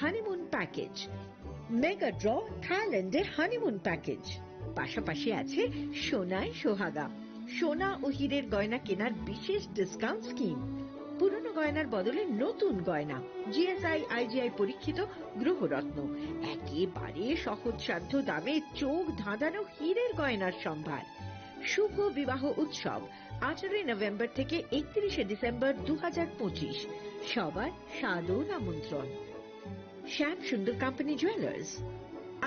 Honeymoon package, mega draw থাইল্যান্ডে honeymoon package, পাশাপাশি আছে সোনায় সোহাগা, সোনা ও হীরের গয়না কেনার বিশেষ ডিসকাউন্ট স্কিম, পুরনো গয়নার বদলে নতুন গয়না, জিএসআই আইজিআই পরীক্ষিত গ্রহরত্ন, একেবারে সহজসাধ্য দামে চোখ ধাঁধানো হীরের গয়নার সম্ভার। শুভ বিবাহ উৎসব 18 নভেম্বর থেকে 31 ডিসেম্বর 2025, সবার সাদর আমন্ত্রণ। শ্যাম সুন্দর কোম্পানি জুয়েলার্স,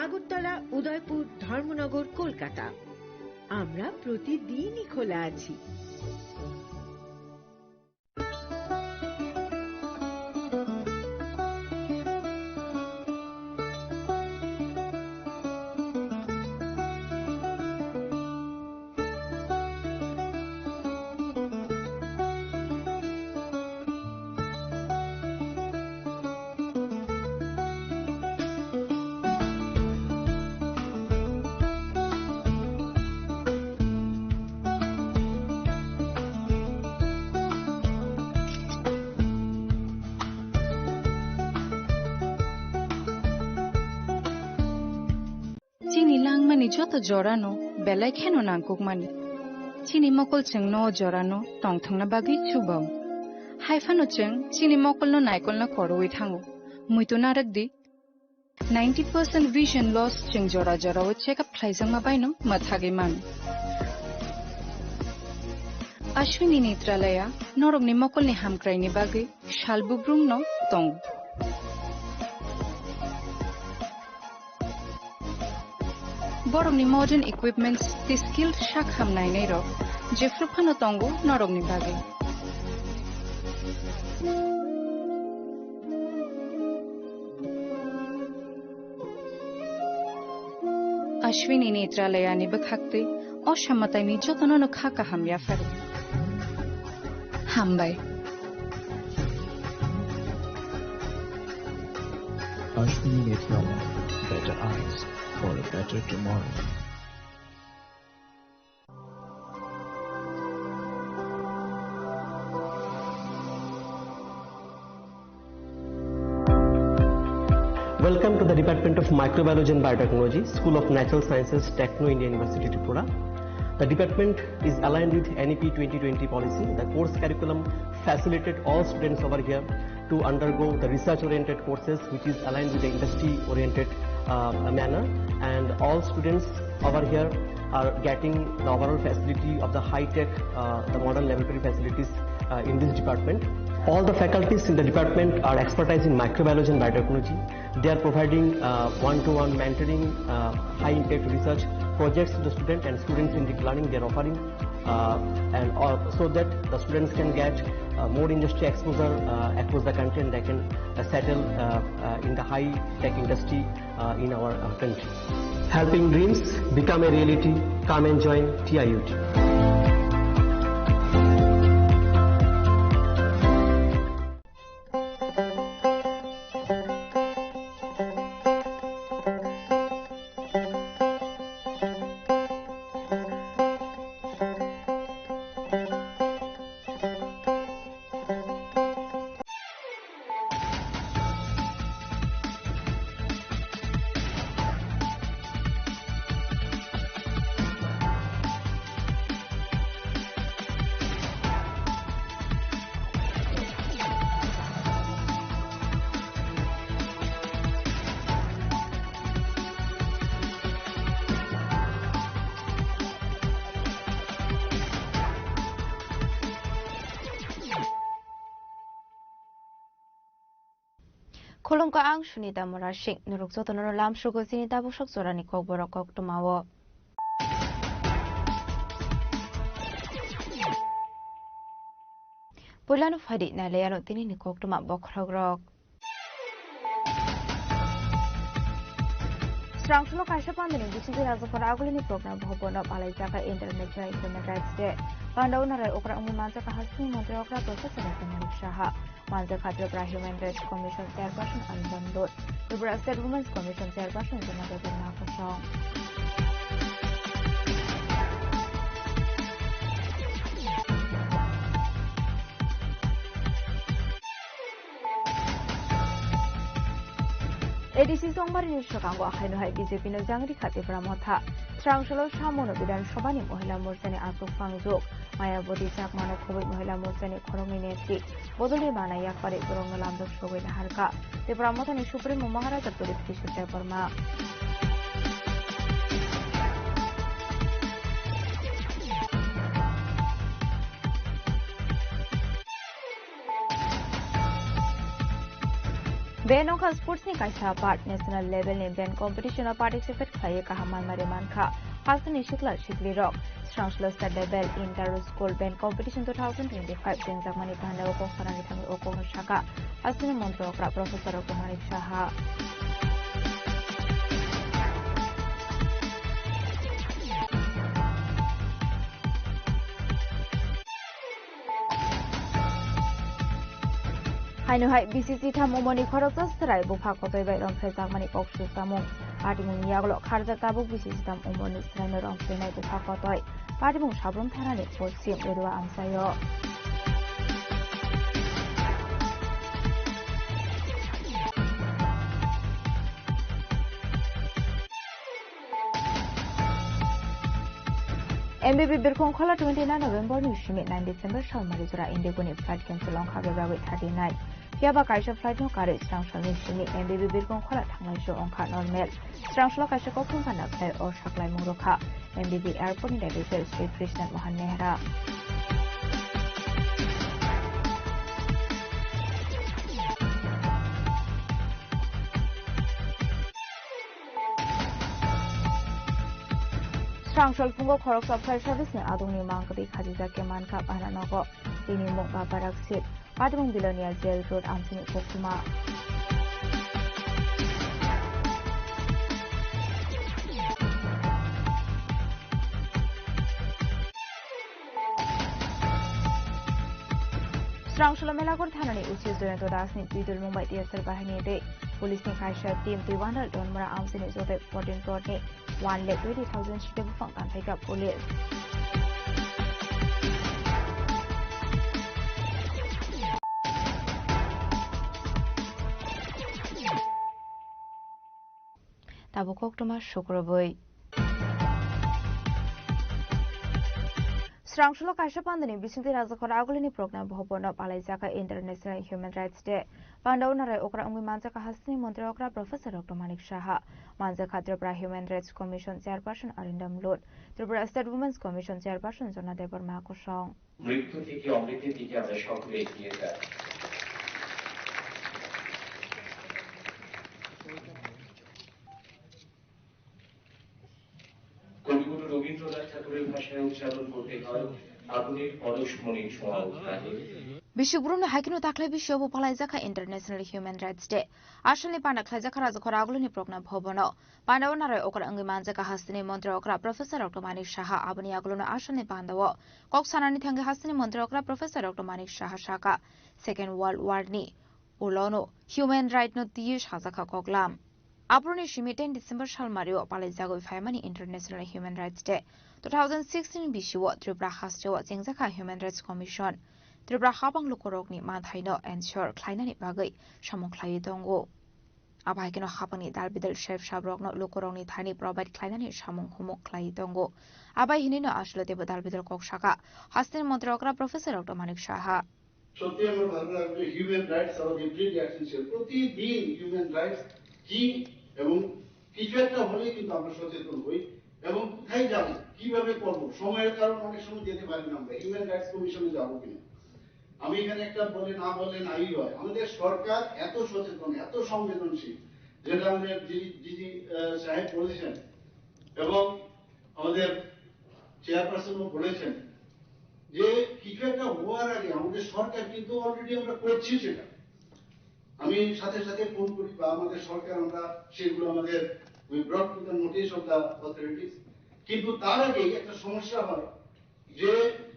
আগরতলা, উদয়পুর, ধর্মনগর, কলকাতা। আমরা প্রতিদিনই খোলা আছি। যত জরানো বেলায় খেন নাঙ্কুক মানি চিনি মকল চেং ন জরানো টং থাংনা বাগি চুবাও হাইফানো চেং চিনি মকল ন নাইকল না করওই থাঙো মুইতো নারক দি 90% vision loss চেং জরা জরা ও চেক আপ খাইজাং মাবাইনো মাথাগে মান আশ্বিনী নেত্রালয়া নরকনি মকলনি হামক্রাইনি বাগি শালবুব্রুং ন টং Borogni modern equipments the skilled shakham nainai ro jefruphano tongo norogni bage Ashwini Netralaya ni bakhakte oshammatai ni jotonono khaka hamya faru hambai Ashwini Netralaya, better eyes for a better tomorrow. Welcome to the Department of Microbiology and Biotechnology, School of Natural Sciences, Techno India University, Tripura. The department is aligned with NEP 2020 policy. The course curriculum facilitated all students over here to undergo the research-oriented courses, which is aligned with the industry-oriented manner, and all students over here are getting the overall facility of the high-tech, the modern laboratory facilities in this department. All the faculties in the department are expertise in microbiology and biotechnology. They are providing one-to-one mentoring, high-impact research projects to the student, and students in deep learning they are offering, and so that the students can get more industry exposure across the country, and they can settle in the high-tech industry in our country. Helping dreams become a reality. Come and join TIUT. Kolong ka ang Sunita Morashik, nurukso to nurulam shugo sinita busok sorani kog borokok tumawo. Pulano fadi na leyano tini ni kog tumak bokrogrok. Strangsulo kasha pandini bisin sila sa paraguli ni program bohobono palay jaka International Human Rights Day. Pandaw na rin ukra umuman sa kahasing Montreal okra to sa Senate Marishaha. Manza Khadra Human Rights Commission Chairperson Alban Dot, Tripura State Women's Commission Chairperson Janagatan Nakasong. ADC সংবারিনি সকাঙ্গ আখাইনহাই BJP নো জাংরি খাতে প্রামথা স্রাংসলো সামনো বিধানসভানি মহিলা মোর্চানি আসুক ফাংজুক মায়াবতী চাকমানো খবৈ মহিলা মোর্চানি খরংনি নেত্রী বদলি মানাই একবারে বরং লামদক সগৈ হারকা তে প্রামথানি supremo Maharaja Torit Kishore Varma Benongka sports ni kaisa part national level ni band competition of participate khaye kahaman mare manka hasani shikla shikli rock strangslo state level inter school band competition 2025 jengjakmani thana ko kharani thang oko shaka hasani montrokra professor Kumari Shaha Hainohai BCC thamomoni khorokta srai bukha khotoi bai rom phejak mani koksu samung patimung yaglo kharja tabuk BCC tam omoni srai no rom phenai bukha khotoi patimung sabrom thanani posim redwa amsayo MBB Birkhong Khola 29 November ni shimi 9 December salmari jura Indigo flight cancel on khabe bawi 39 Yaba kaisa flight no kare strangsal ni shimi MBB Birkhong Khola thanglai sho ongkha normal strangsal kaisa kokhung kana flight or saklai murokha MBB airport ni director Sri Krishna Mohan Mehra Strangsal fungo khoroksa flight service ni adungni mangkati khajija ke manka bananogo ini mokba baraksit padung bilonia jail road amsini kokuma Strangsal melagor thanani uchi joyento dasni bidul mumbai tsr bahini de police ni kaisa team 200 donmara amsini jote 14 crore ni 1,20,000 shite bufang kan theka police tabukok toma shokroboi Strangsalo kaisa pandani bisinti rajakora agulini program bhobono palaijaka International Human Rights Day Pandau narai okra ungui manjaka hasni mantri okra Professor Dr. Manik Shaha manjaka Tripura Human Rights Commission Chairperson Arindam Lut Tripura State Women's Commission Chairperson Jona Deborma Kosong মৃত্যু থেকে অমৃতের দিকে আমরা সকলে এগিয়ে যাই কবিগুরু রবীন্দ্রনাথ ঠাকুরের ভাষায় উচ্চারণ করতে হয় আগুনের পরশমণির সমাবস্থানে Bishubrum haikinu taklai bishobu palaijaka International Human Rights Day Ashalni panda khlaijaka rajakora agulini program bhobono Pandau narai okra angi manjaka hasni mantri okra Professor Dr. Manik Shaha abani aguluna ashalni pandawo koksanani thangi hasni mantri okra Professor Dr. Manik Shaha shaka Second World War ni ulono human right no tiyish hazaka koklam Aproni shimi 10 December salmario palaijagoi faimani International Human Rights Day 2016 bishiwo Tripura hasjo jengjaka Human Rights Commission Tripura habang lukorokni madhaino ensure khlainani bagai samongklai dongo abaikino habangni dalbidal chef sabrokno lukorokni thani provide khlainani samong humok khlai dongo abai hinino ashlote dalbidal kokshaka hastin montrokra Professor Dr. Manik Shaha সত্যি আমার ভালো লাগবে human rights আর ডিপ্রিট essential প্রতিদিন human rights কি এবং কিছু একটা হলে কিন্তু আমরা সচেতন হই এবং কোথায় যাব কিভাবে করব সময়ের কারণে অনেক সময় যেতে পারি না আমরা হিউম্যান রাইটস কমিশনে যাব কিনা আমি এখানে একটা বলে না বললে নাই হয় আমাদের সরকার এত সচেতন এত সংবেদনশীল যেটা আমাদের জিজি সাহেব বলেছেন এবং আমাদের চেয়ারপারসনও বলেছেন যে কিছু একটা হওয়ার আগে আমাদের সরকার কিন্তু অলরেডি আমরা করছি সেটা আমি সাথে সাথে ফোন করি বা আমাদের সরকার আমরা সেগুলো আমাদের we ব্রট to the notice of the authorities কিন্তু তার আগে একটা সমস্যা হয় যে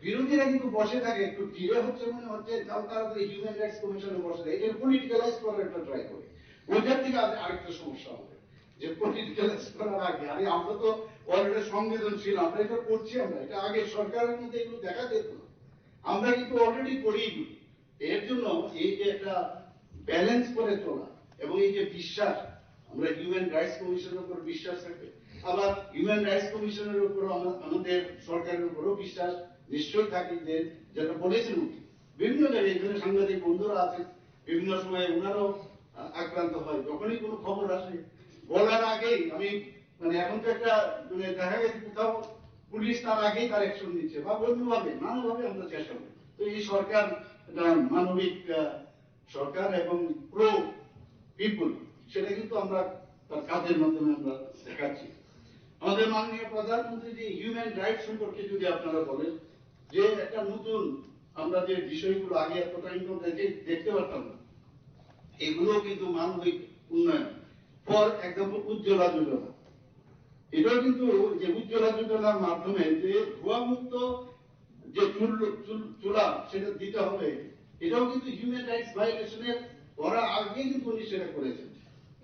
বিরোধীরা কিন্তু বসে থাকে একটু ডিলে হচ্ছে মনে হচ্ছে তাড়াতাড়ি হিউম্যান রাইটস কমিশনে বসে থাকে এটা পলিটিক্যালাইজ করার একটা ট্রাই করে ওইটার থেকে আরেকটা সমস্যা হবে যে পলিটিক্যালাইজ করার আগে আরে আমরা তো অলরেডি সংবেদনশীল আমরা এটা করছি আমরা এটা আগে সরকারের মধ্যে এগুলো দেখা যেত না আমরা কিন্তু অলরেডি করেই এর জন্য এই যে একটা ব্যালেন্স করে চলা এবং এই যে বিশ্বাস আমরা হিউম্যান রাইটস কমিশনের উপর বিশ্বাস রাখবে, আবার হিউম্যান রাইটস কমিশনের উপর আমাদের সরকারের উপরও বিশ্বাস নিশ্চয়ই থাকে, যে যেটা বলেছিল বিভিন্ন জায়গায় এখানে সাংবাদিক বন্ধুরা আছেন, বিভিন্ন সময় ওনারাও আক্রান্ত হয়, যখনই কোনো খবর আসে বলার আগেই আমি মানে এখন তো একটা মানে দেখা গেছে কোথাও পুলিশ তার আগেই তার অ্যাকশন নিচ্ছে বা অন্যভাবে নানাভাবে আমরা চেষ্টা করি। তো এই সরকার মানবিক সরকার এবং প্রো পিপল, সেটা কিন্তু আমরা তার কাজের মাধ্যমে আমরা দেখাচ্ছি। আমাদের মাননীয় প্রধানমন্ত্রী যে হিউম্যান রাইটস সম্পর্কে যদি আপনারা বলেন, যে একটা নতুন আমরা যে বিষয়গুলো আগে এতটা দেখতে পারতাম না, এগুলো কিন্তু মানবিক উন্নয়ন। ফর এক্সাম্পল উজ্জ্বলা যোজনা, এটাও কিন্তু যে উজ্জ্বলা যোজনার মাধ্যমে যে ধোঁয়া মুক্ত যে চুলা সেটা দিতে হবে, এটাও কিন্তু হিউম্যান রাইটস ভায়োলেশনের ওরা আগে কিন্তু উনি সেটা করেছেন।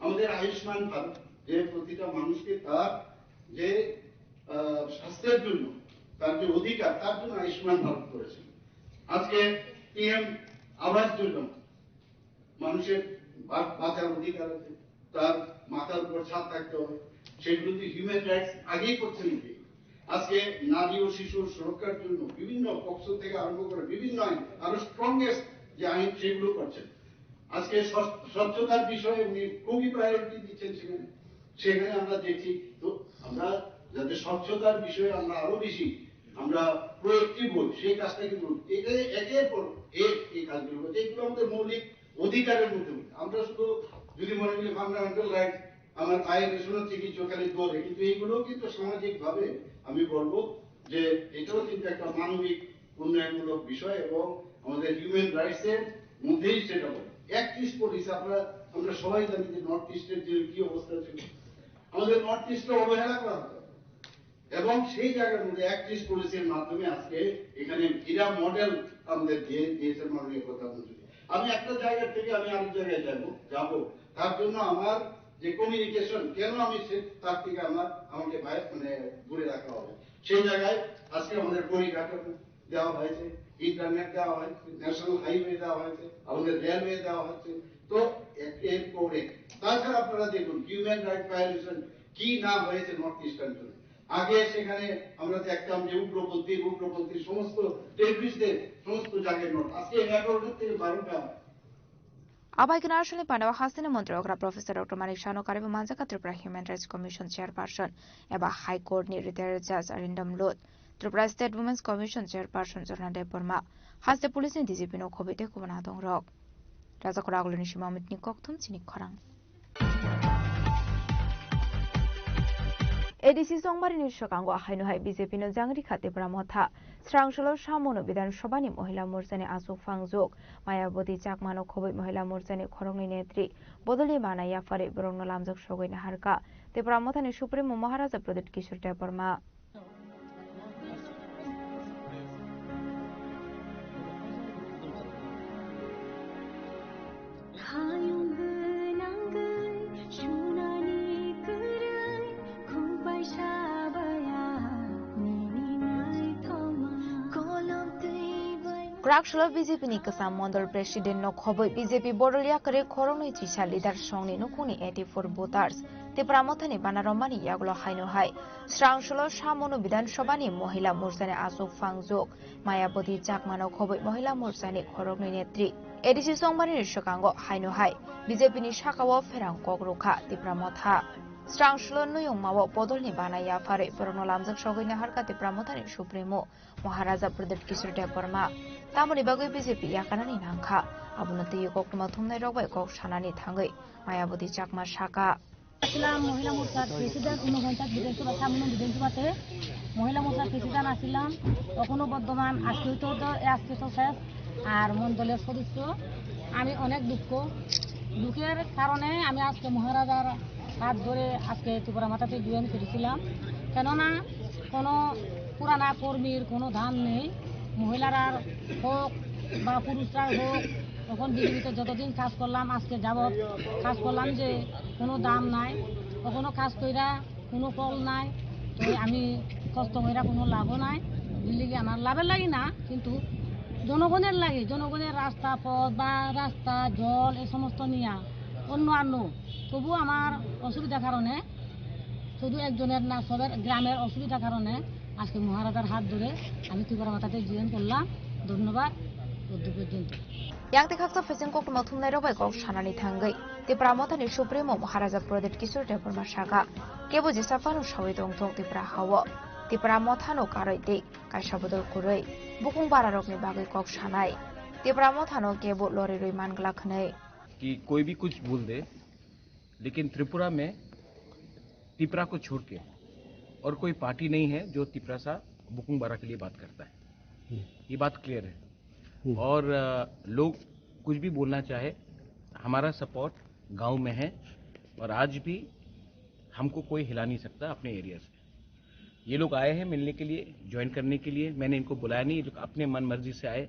আমাদের আয়ুষ্মান ভারত, যে প্রতিটা মানুষকে তার যে স্বাস্থ্যের জন্য তার যে অধিকার, তার জন্য আয়ুষ্মান ভারত করেছেন। আজকে পিএম আবাস যোজনা, মানুষের বাঁচার অধিকার আছে, তার মাথার উপর ছাদ থাকতে হবে, সেগুলো তো হিউম্যান রাইটস আগেই করছেন। আজকে নারী ও শিশুর সুরক্ষার জন্য বিভিন্ন পক্ষ থেকে আরম্ভ করে বিভিন্ন আইন, আরো স্ট্রংগেস্ট যে আইন সেগুলো করছেন। আজকে স্বচ্ছতার বিষয়ে উনি খুবই প্রায়োরিটি দিচ্ছেন, সেখানে আমরা দেখছি। তো আমরা যাতে স্বচ্ছতার বিষয়ে আমরা আরো বেশি আমরা প্রোঅ্যাক্টিভ হই, সেই কাজটা কিন্তু একের পর এই কাজগুলো যেগুলো আমাদের মৌলিক অধিকারের মধ্যে। আমরা শুধু যদি মনে করি ফান্ডামেন্টাল রাইট, আমার আয়ের রেশনের চিকিৎসা খালি দৌড়ে, কিন্তু এইগুলো কিন্তু সামাজিক ভাবে আমি বলবো যে এটাও কিন্তু একটা মানবিক উন্নয়নমূলক বিষয়, এবং আমাদের হিউম্যান রাইটস এর মধ্যেই সেটা বলে। অ্যাক্ট ইস্ট পলিসি আমরা সবাই জানি যে নর্থ ইস্টের যে কি অবস্থা ছিল, আমাদের নর্থ ইস্টে অবহেলা করা হতো, এবং সেই জায়গার মধ্যে অ্যাক্ট ইস্ট পলিসির মাধ্যমে আজকে এখানে এরা মডেল আমাদের দিয়েছেন মাননীয় প্রধানমন্ত্রী। আমি একটা জায়গা থেকে আমি আরেক জায়গায় যাবো, তার জন্য আমার যে কমিউনিকেশন, কেন আমি তার থেকে আমাকে মানে দূরে রাখা হবে, সেই জায়গায় আজকে আমাদের পরিকাঠামো দেওয়া হয়েছে, ইন্টারনেট দেওয়া হয়েছে, ন্যাশনাল হাইওয়ে দেওয়া হয়েছে, আমাদের রেলওয়ে দেওয়া হচ্ছে। তো এর পরে তাছাড়া আপনারা দেখুন হিউম্যান রাইট ভায়োলেশন কি না হয়েছে নর্থ ইস্টার্ন জোনে। আগে সেখানে আমরা দেখতাম যে উগ্রপন্থী সমস্ত টেররিস্টদের সমস্ত জায়গায় নোট, আজকে 11টা থেকে 12টা। Abaikan Arshali Pandawa Hasina Mantri Okra Professor Dr. Manik Shano Karibu Manjaka Tripura Human Rights Commission Chairperson Eba High Court ni retired Judge Arindam Lut Tripura State Women's Commission Chairperson Jornade Burma Haste Police ni DGP no Kobite Kubana Dong Rok Raja Koragulu ni Shimamit ni Koktum Chinik Korang ADC সংবাদিনী সকাঙ্গ হাইনহাই BJP নো জাংরি খাতে প্রামথা স্রাংশলো সামনো বিধানসভানি মহিলা মোর্চানি আসু ফাংজোক মায়াবতী চাকমানো খবৈ মহিলা মোর্চানি খরংনি নেত্রী বদলি বানাইয়া ফারে বরংনো লামজক সগৈনা হারকা তে প্রামথানি সুপ্রিমো মহারাজা প্রদীপ কিশোর Debbarma Krakshalo BJP ni Kasam Mandal President no Khoboi BJP Borolia Kare Khorongni Chisha Leader Songni Nukuni 84 voters te Pramothani Banaromani Yaglo Haino Hai Srangshalo Shamono Bidan Shobani Mohila Morsani Asuk Fangjok Mayapoti Chakmano Khoboi Mohila Morsani Khorongni Netri Edisi Songbani Shokango Haino Hai BJP ni Shakawo Ferang Kogrokha te Pramotha Strangshlo Nuyong Mawo Podolni Banaya Fare Borono Lamjak Shogina Harka te Pramothani Supremo Maharaja Pradip Kishore Deborma Tamoni Bagai BJP Yakanani Nangkha Abunati Yokokma Thumnai Robai Kok Shanani Thangai Mayabodi Chakma Shaka ছিলাম মহিলা মোর্চার president 49 বিধানসভা সামনে বিধানসভাতে মহিলা মোর্চার president আছিলাম তখনও বর্তমান আজকে তো শেষ আর মন্ডলের সদস্য আমি অনেক দুঃখের কারণে আমি আজকে মহারাজার হাত ধরে আজকে ত্রিপুরা মাতাতে জয়েন করেছিলাম কেননা কোনো পুরানা কর্মীর কোনো দাম নেই মহিলারা হোক বা পুরুষরা হোক তখন বিজেপিতে যতদিন কাজ করলাম আজকে যাবৎ কাজ করলাম যে কোনো দাম নাই কখনো কাজ কইরা কোনো ফল নাই তো আমি কষ্ট কইরা কোনো লাভও নাই দিল্লি আমার লাভের লাগি না কিন্তু জনগণের লাগে জনগণের রাস্তা পথ বা রাস্তা জল এই সমস্ত নিয়া অন্য অন্য তবু আমার অসুবিধার কারণে শুধু একজনের না সবের গ্রামের অসুবিধার কারণে আজকে মহারাজার হাত ধরে আমি ত্রিপুরা মাতাতে জয়েন করলাম ধন্যবাদ অদ্য পর্যন্ত yang te khaksa fesing kok ma thumnai robai kok sanani thangai te pramotani supremo maharaja prodet kisur deparma shaga kebo ji safanu shawai dong thong te pra hawo te pramothano karai de kaisa bodol kuroi bukung bararokni bagai kok sanai te pramothano kebo lori roi mangla khnai कि कोई भी कुछ बोल दे लेकिन त्रिपुरा में तिपरा को छोड़ के और कोई पार्टी नहीं है जो तिपरा सा बुकुंग बारा के लिए बात करता है ये बात क्लियर है और लोग कुछ भी बोलना चाहे हमारा सपोर्ट गांव में है और आज भी हमको कोई हिला नहीं सकता अपने एरिया से ये लोग आए हैं मिलने के लिए ज्वाइन करने के लिए मैंने इनको बुलाया नहीं लोग अपने मन मर्जी से आए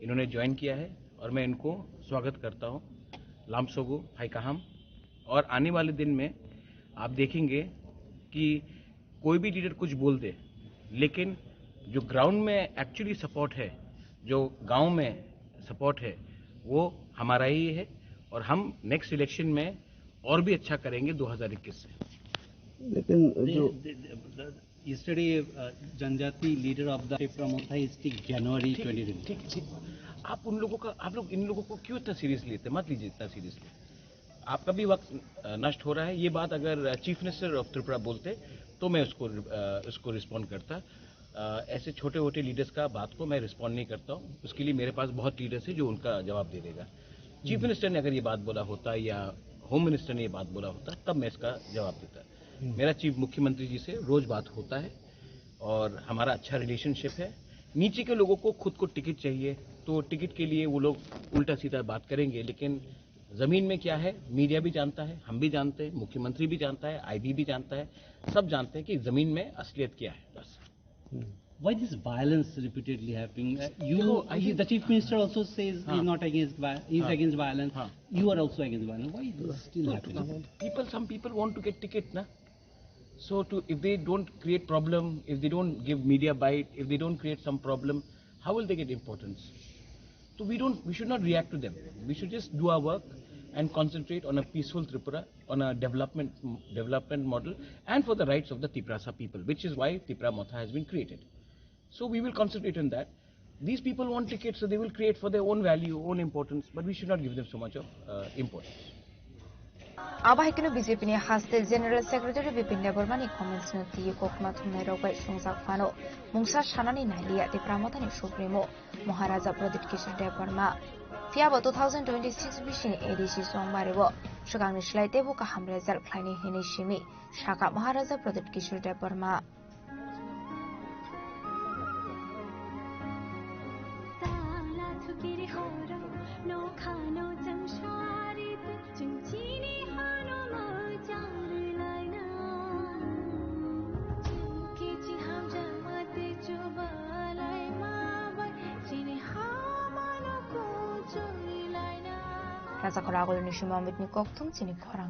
इन्होंने ज्वाइन किया है और मैं इनको स्वागत करता हूँ लामसोगो फाइकाहम और आने वाले दिन में आप देखेंगे कि कोई भी लीडर कुछ बोल दे लेकिन जो ग्राउंड में एक्चुअली सपोर्ट है जो गांव में सपोर्ट है वो हमारा ही है और हम नेक्स्ट इलेक्शन में और भी अच्छा करेंगे 2021 से लेकिन जो yesterday जनजाति leader of the Tripura Motha is जनवरी 2020 ठीक आप इन लोगों को क्यों इतना सीरियसली लेते मत लीजिए इतना सीरियसली आपका भी वक्त नष्ट हो रहा है ये बात अगर चीफ मिनिस्टर ऑफ त्रिपुरा बोलते तो मैं उसको रिस्पॉन्ड करता ऐसे छोटे छोटे लीडर्स का बात को मैं रिस्पॉन्ड नहीं करता हूँ उसके लिए मेरे पास बहुत लीडर्स हैं जो उनका जवाब दे देगा चीफ मिनिस्टर ने अगर ये बात बोला होता या होम मिनिस्टर ने ये बात बोला होता तब मैं इसका जवाब देता मेरा चीफ मुख्यमंत्री जी से रोज बात होता है और हमारा अच्छा रिलेशनशिप है नीचे के लोगों को खुद को टिकट चाहिए तो टिकट के लिए वो लोग उल्टा सीधा बात करेंगे लेकिन जमीन में क्या है मीडिया भी जानता है हम भी जानते हैं मुख्यमंत्री भी जानता है आईबी भी जानता है सब जानते हैं कि जमीन में असलियत क्या है बस Why this violence repeatedly happening? The chief minister also says he's not against he's against violence. You are also against violence. Why is this still happening? Some people want to get ticket, na. So if they don't create problem, if they don't give media bite, if they don't create some problem, how will they get importance? So we should not react to them. We should just do our work and concentrate on a peaceful Tripura, on a development model, and for the rights of the Tiprasa people, which is why Tripura Motha has been created. So we will concentrate on that. These people want tickets, so they will create for their own value, own importance, but we should not give them so much of importance. Abahikino BJP ni Hostel General Secretary Bipin Debormani comments no ti kokma thumnai robai sungsak phano mungsa shanani nailia te pramotani supremo Maharaja Pradip Kishor Deborma Fiabo 2026 bishini edisi songmarebo shugangni shlaite bu ka ham result khlaini hini shimi Shaka Maharaja Pradip Kishor Deborma Rasa koragol ni shumamit ni koktung chini korang.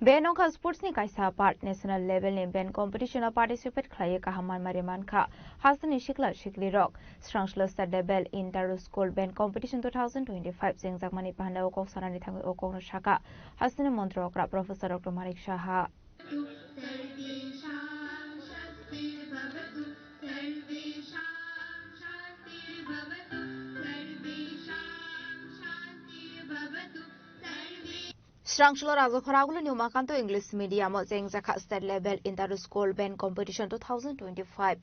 Benongka sports ni kaisa part national level ni band competition participate khlai ka hamar mariman kha hasani shikla shikli rock strangshlo star level inter school band competition 2025 jengjak mani panda okok sarani thang okok no shaka hasani montrokra professor Dr. Marik Shaha Strangshlo Razokharagulo Numakanto English Medium Jengjaka State Level Inter School Band Competition 2025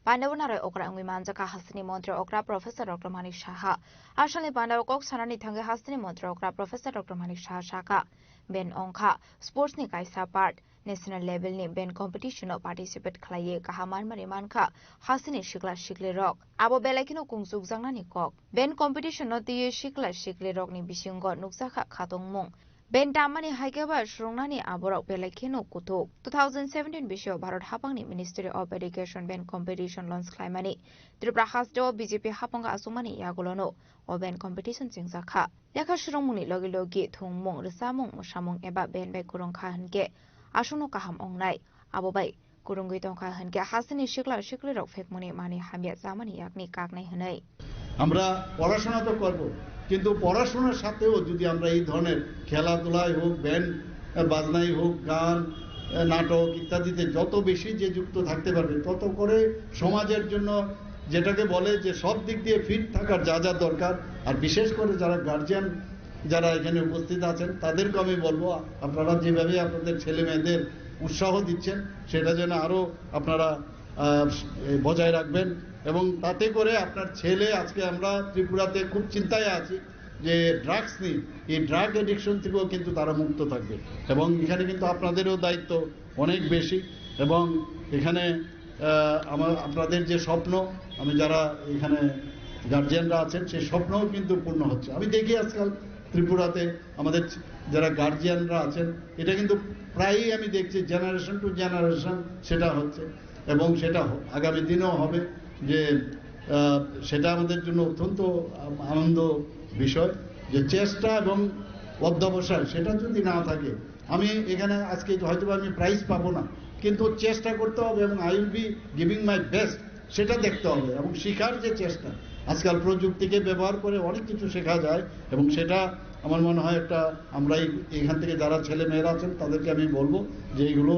Pandavunare Okra Manjaka Hasani Montre Okra Professor Dr. Manik Shaha Ashali Pandavok Sanani Tanga Hasani Montre Okra Professor Dr. Manik Shaha Shaka Ben Onka Sports ni Kaisa Part National Level ni Band Competition participate Klaye Kahaman Marimanka Hasani Shikla Shikli Rock Abo Belakino Kungsuk Zangnani Kok Band Competition no Tiye Shikla Shikli Rock ni Bishingo Nuksaka Katong Mong Ben Tamani Haigaba Shrungnani Aborok Belakino Kutu 2017 Bishop Bharat Hapangni Ministry of Education Ben Competition Lons Klaimani Tripura Hasdo BJP Hapanga Asumani Yagolono o Ben Competition Jingzakha Leka Shrungmuni Logi Logi Thungmong Risamong Mushamong Eba Ben Be Kurong Khanke Ashuno Kaham Ongnai Abobai Kurungui Tongka Hanke Hasani Shikla Shikli Rok Fekmuni Mani Hamia Zamani Yakni Kagnai Hanai আমরা পড়াশোনা তো করব কিন্তু পড়াশোনার সাথেও যদি আমরা এই ধরনের খেলাধুলায় হোক, ব্যান্ড বাজনাই হোক, গান, নাটক ইত্যাদিতে যত বেশি যে যুক্ত থাকতে পারবে, তত করে সমাজের জন্য যেটাকে বলে যে সব দিক দিয়ে ফিট থাকার যা যা দরকার, আর বিশেষ করে যারা গার্জিয়ান যারা এখানে উপস্থিত আছেন তাদেরকে আমি বলবো, আপনারা যেভাবে আপনাদের ছেলে মেয়েদের উৎসাহ দিচ্ছেন সেটা যেন আরো আপনারা বজায় রাখবেন। এবং তাতে করে আপনার ছেলে, আজকে আমরা ত্রিপুরাতে খুব চিন্তায় আছি যে ড্রাগস নিয়ে, এই ড্রাগ এডিকশন থেকেও কিন্তু তারা মুক্ত থাকবে। এবং এখানে কিন্তু আপনাদেরও দায়িত্ব অনেক বেশি। এবং এখানে আপনাদের যে স্বপ্ন, আমি যারা এখানে গার্জিয়ানরা আছেন সেই স্বপ্নও কিন্তু পূর্ণ হচ্ছে। আমি দেখি আজকাল ত্রিপুরাতে আমাদের যারা গার্জিয়ানরা আছেন, এটা কিন্তু প্রায়ই আমি দেখছি জেনারেশন টু জেনারেশন সেটা হচ্ছে, এবং সেটা আগামী দিনেও হবে। যে সেটা আমাদের জন্য অত্যন্ত আনন্দ বিষয় যে চেষ্টা এবং অধ্যবসায় সেটা যদি না থাকে, আমি এখানে আজকে হয়তো আমি প্রাইজ পাবো না, কিন্তু চেষ্টা করতে হবে এবং I will be giving my best, সেটা দেখতে হবে। এবং শেখার যে চেষ্টা, আজকাল প্রযুক্তিকে ব্যবহার করে অনেক কিছু শেখা যায়, এবং সেটা আমার মনে হয় একটা, আমরা এখান থেকে যারা ছেলে মেয়েরা আছেন তাদেরকে আমি বলবো যে এইগুলো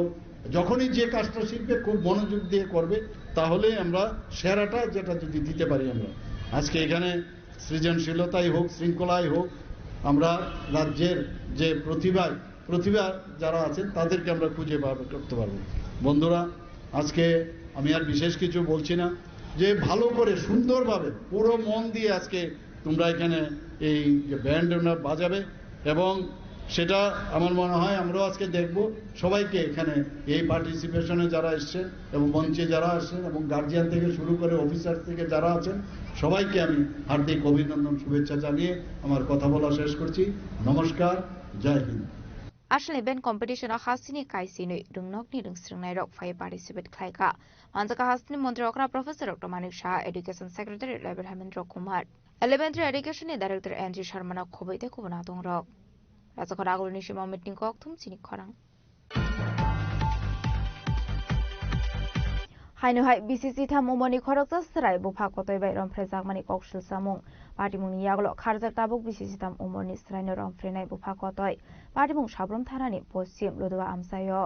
যখনই যে কাজটা শিখবে খুব মনোযোগ দিয়ে করবে, তাহলে আমরা সেরাটা যেটা যদি দিতে পারি, আমরা আজকে এখানে সৃজনশীলতাই হোক, শৃঙ্খলাই হোক, আমরা রাজ্যের যে প্রতিভা যারা আছেন তাদেরকে আমরা খুঁজে করতে পারবো। বন্ধুরা, আজকে আমি আর বিশেষ কিছু বলছি না, যে ভালো করে সুন্দরভাবে পুরো মন দিয়ে আজকে তোমরা এখানে এই যে ব্যান্ড বাজাবে, এবং সেটা আমার মনে হয় আমরাও আজকে দেখব সবাইকে এখানে এই পার্টিসিপেশনে যারা এসছেন এবং মঞ্চে যারা আসছেন এবং গার্জিয়ান থেকে শুরু করে অফিসার থেকে যারা আছেন সবাইকে আমি হার্দিক অভিনন্দন শুভেচ্ছা জানিয়ে আমার কথা বলা শেষ করছি। নমস্কার, জয় হিন্দ। আসলে বেন কম্পিটিশন হাসিনি কাইসিনি রংনকনি রংস্রংনাই রক ফাই পার্টিসিপেট খাইকা মানজাকা হাসিনি মন্ত্রী অকরা professor doctor Manik Saha, education secretary level Hemendra Kumar, elementary এডুকেশনनि डाइरेक्टर एनजी शर्माना खबैते कुबना दं रक राजखर आगलनि सिमाव मिटिं कक थुम चिनि खरां हाइनोहाय बीसीसी थाम उमनि खरकजा सराय बुफा कतयबाय रमफ्रेजाक मानि कौशल सामुं पार्टीमुंनि यागल खारजाक ताबुक बीसीसी थाम उमनि सरायनो रमफ्रेनाय बुफा कतय पार्टीमुं साब्रम थानानि पश्चिम लुदुवा आमसायो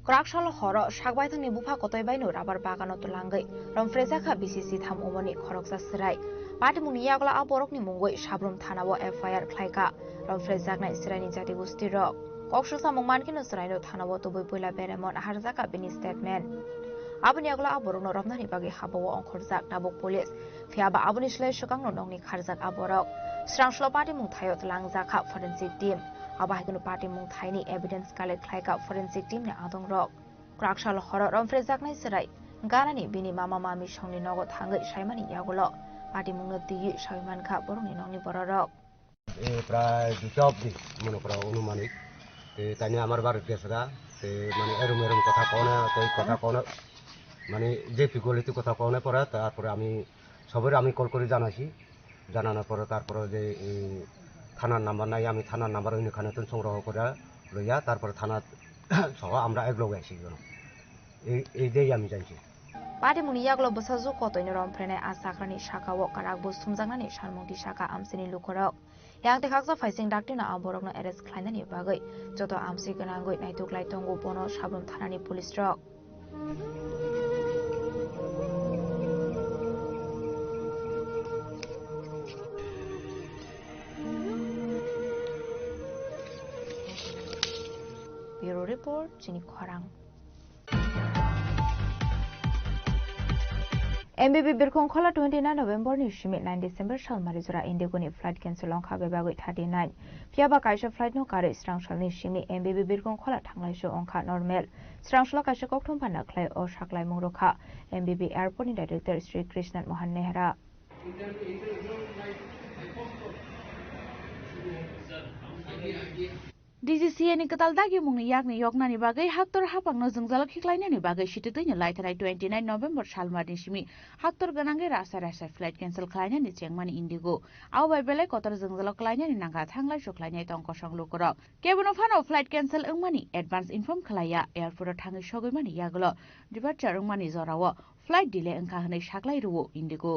क्राकशाल हर सागबायथांनि बुफा कतयबायनो राबार बागानो तुलांगै रमफ्रेजाका बीसीसी थाम उमनि खरकजा सराय पार्टीमुंनि यागल आबरकनि मुंगै साब्रम थानाव एफआईआर ख्लायका रमफ्रेजाकनाय सरायनि जाति गोष्ठी रक कौशल सामुं मानकिनो सरायनो थानाव तुबै पुला बेरेमन हारजाका बिनि statement Abani agla aborok no ramnani bagi habawo ongkhorjak tabuk police phiaba aboni slai sukangno nongni kharjak aborok srangshlo party mung thayo tlangjaka forensic team abahigno party mung thaini evidence collect khlaika forensic team ne adong rok krakshal horo romfrejak nai serai ganani bini mama mami songni nogo thangai saimani yagulo party mung no tigi saiman kha borongni nongni bororok প্রায় দুটো অবধি মনে করা অনুমানিক তাই নিয়ে আমার বাড়ির গেছরা মানে এরম এরম কথা কনে কথা কনে মানে যে গলিতে কথা কনে পরে তারপরে আমি সবের আমি কল করে জানাইছি জানানোর পরে তারপরে যে থানার নাম্বার নাই আমি থানার নাম্বার ওইখানে তো সংগ্রহ করে লইয়া তারপরে থানা সহ আমরা এগুলো গেছি এই যেই আমি জানছি पार्टीमुंनि यागल बसाजु कतयनो रमफ्रेनाय आसाख्रानि शाखाव काराकबो सुमजांनानि सारमुंथि शाखा आमसिनि लुखरक yang tekaksa faising daktina aborokno arrest khlainani bagai joto amsi gonangoi naituklai tongo bono sabrum thanani police rok Bureau Report Chini Khorang MBB Birkhong Khola 29 November ni shimi 9 December salmari jora Indigo ni flight cancel on khabe bagoi 39 phiaba kaisa flight no kare strangshal ni shimi MBB Birkhong Khola thanglai so ongkha normal strangshal kaisa kokthom panna khlai o saklai mungrokha MBB airport ni director Sri Krishnan Mohan Nehra DGCA ni kataldagi mungni yakni yoknani bagai haktor hapangno jungjalak khiklainani bagai sititui laitharai 29 November salmani simi haktor ganangai rasa rasa flight cancel khlainani chengmani Indigo au bai belai kotor jungjalak khlainani nangka thanglai soklainai tongko songlukoro kebono phano flight cancel ungmani advance inform khlaya airport thangai sogoimani yagulo departure ungmani jorao flight delay ongkha hnai saklai ruo Indigo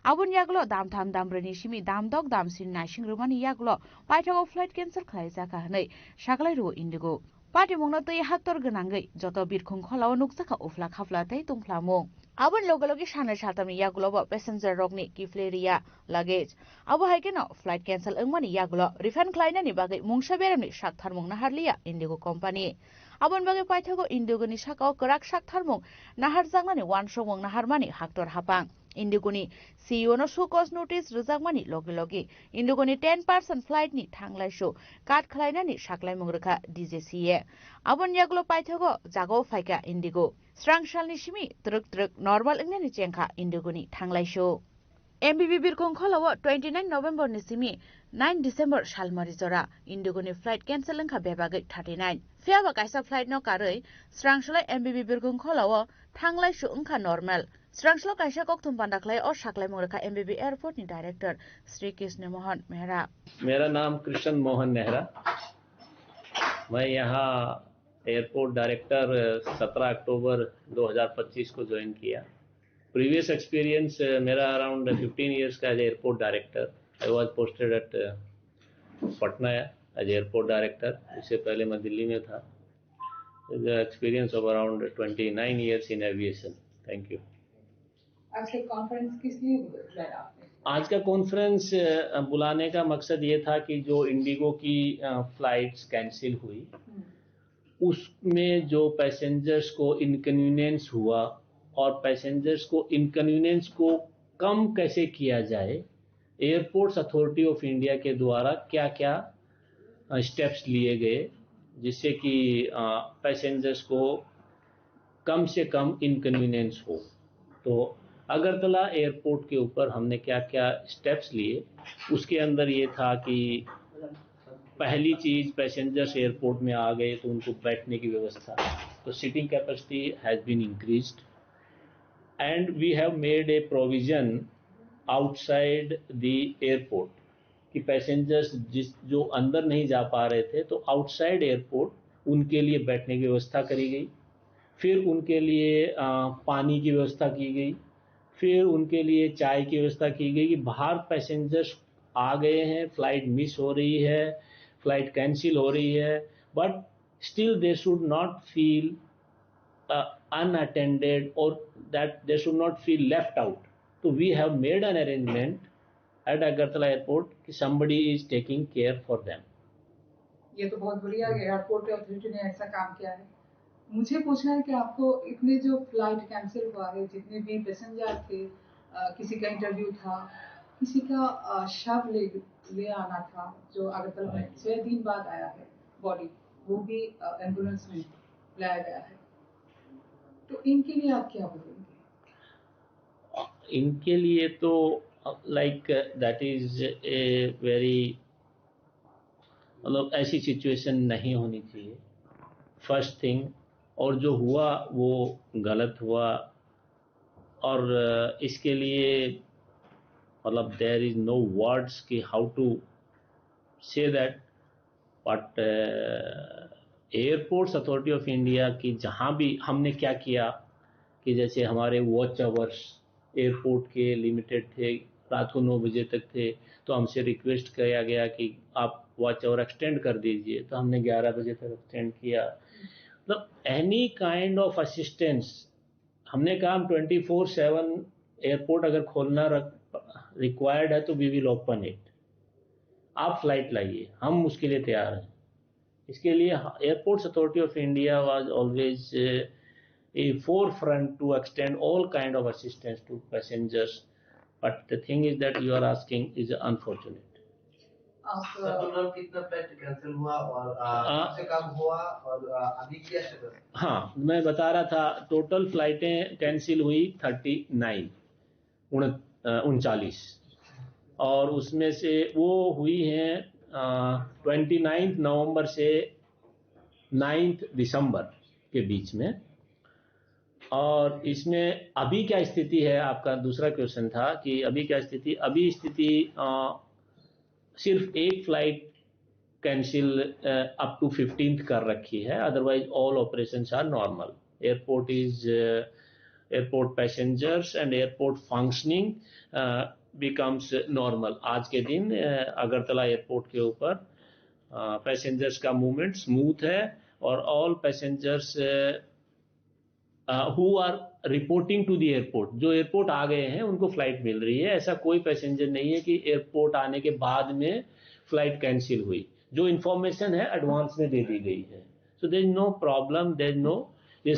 Abun yaglo dam tham dam brani shimi dam dog dam sin na shingrumani yaglo paithago flight cancel khlaijaka hanai saklai ro Indigo Party mongna tei haktor gwnangai joto birkhung kholao nukjaka ufla khafla tei tungflamung Abun logologi sana satami yagulo passenger rokni kifleria luggage abo haikeno flight cancel engmani yagulo refund khlainani bagai mungsa berani saktharmung naharlia Indigo company Abun bagai paithago Indigo ni sakao korak saktharmung naharjangnani wansomung naharmani haktor hapang Indigo ni CEO no show cause notice rujangmani logi Indigo ni 10% flight ni thanglai show kat khlainani saklai mungrekha DJCA Abun yagulo paithago jago phaika Indigo Strangshal ni shimi truk normal engnani chengkha Indigo ni thanglai show MBB birkong kholawo 29 November ni simi 9 December salmari jora Indigo ni flight cancel engkha bebagai 39 Fiaba kaisa flight no karoi Strangshal MBB birkong kholawo thanglai show engkha normal Strangshal kaisa kokthum pandaklai और saklai mongrekha MBB airport ni director Sri Krishna Mohan Mehra मेरा नाम कृष्ण मोहन नेहरा मैं यहाँ airport director 17 अक्टूबर 2025 को join किया previous experience मेरा around 15 years का as airport director I was posted at Patna as airport director इससे पहले मैं दिल्ली में था experience of around 29 years in aviation thank you आज का कॉन्फ्रेंस किस लिए बुलाया आपने आज का कॉन्फ्रेंस बुलाने का मकसद ये था कि जो इंडिगो की फ्लाइट्स कैंसिल हुई उसमें जो पैसेंजर्स को इनकन्वीनियंस हुआ और पैसेंजर्स को इनकन्वीनियंस को कम कैसे किया जाए एयरपोर्ट्स अथॉरिटी ऑफ इंडिया के द्वारा क्या क्या स्टेप्स लिए गए जिससे कि पैसेंजर्स को कम से कम इनकन्वीनियंस हो तो अगरतला एयरपोर्ट के ऊपर हमने क्या क्या स्टेप्स लिए उसके अंदर ये था कि पहली चीज़ पैसेंजर्स एयरपोर्ट में आ गए तो उनको बैठने की व्यवस्था तो sitting capacity has been increased and we have made a provision outside the airport कि पैसेंजर्स जो अंदर नहीं जा पा रहे थे तो आउटसाइड एयरपोर्ट उनके लिए बैठने की व्यवस्था करी गई फिर उनके लिए पानी की व्यवस्था की गई फिर उनके लिए चाय की व्यवस्था की गई कि बाहर पैसेंजर्स आ गए हैं फ्लाइट मिस हो रही है फ्लाइट कैंसिल हो रही है but still they should not feel unattended or that they should not feel left out so we have made an arrangement at Agartala airport कि somebody is taking care for them ये तो बहुत बढ़िया airport authority ने ऐसा काम किया है मुझे पूछना है कि आपको इतने जो फ्लाइट कैंसिल हुआ है जितने भी पैसेंजर थे किसी का इंटरव्यू था किसी का शव ले आना था जो अगरतला में 6 दिन बाद आया है बॉडी वो भी एम्बुलेंस में लाया गया है तो इनके लिए आप क्या बोलेंगे इनके लिए तो like that is a very मतलब ऐसी सिचुएशन नहीं होनी चाहिए फर्स्ट थिंग और जो हुआ वो गलत हुआ और इसके लिए मतलब देयर इज नो वर्ड्स कि how to say that but airports authority of India की जहाँ भी हमने क्या किया कि जैसे हमारे वॉच आवर्स एयरपोर्ट के लिमिटेड थे रात को 9 बजे तक थे तो हमसे रिक्वेस्ट किया गया कि आप वॉच आवर एक्सटेंड कर दीजिए तो हमने 11 बजे तक एक्सटेंड किया मतलब एनी काइंड ऑफ असिस्टेंस हमने कहा हम 24/7 एयरपोर्ट अगर खोलना रिक्वायर्ड है तो वी विल ओपन इट आप फ्लाइट लाइए हम उसके लिए तैयार हैं इसके लिए airports authority of India was always a forefront to extend all kind of assistance to passengers but the thing is that you are asking is unfortunate total कितना फ्लाइट कैंसिल हुआ और कम से कम हुआ और अभी क्या स्टेटस हाँ मैं बता रहा था टोटल फ्लाइटें कैंसिल हुई 39 और उसमें से वो हुई हैं 29 नवंबर से 9 दिसंबर के बीच में और इसमें अभी क्या स्थिति है आपका दूसरा क्वेश्चन था कि अभी क्या स्थिति अभी स्थिति सिर्फ एक flight cancel up to 15th कर रखी है otherwise all operations are normal airport is airport passengers and airport functioning becomes normal. आज के दिन अगरतला एयरपोर्ट के ऊपर पैसेंजर्स का मूवमेंट स्मूथ है और all passengers who are reporting to the airport, जो एयरपोर्ट आ गए हैं उनको फ्लाइट मिल रही है। ऐसा कोई पैसेंजर नहीं है कि एयरपोर्ट आने के बाद में फ्लाइट कैंसिल हुई। जो इंफॉर्मेशन है एडवांस में दे दी गई है। So there is no problem, there is no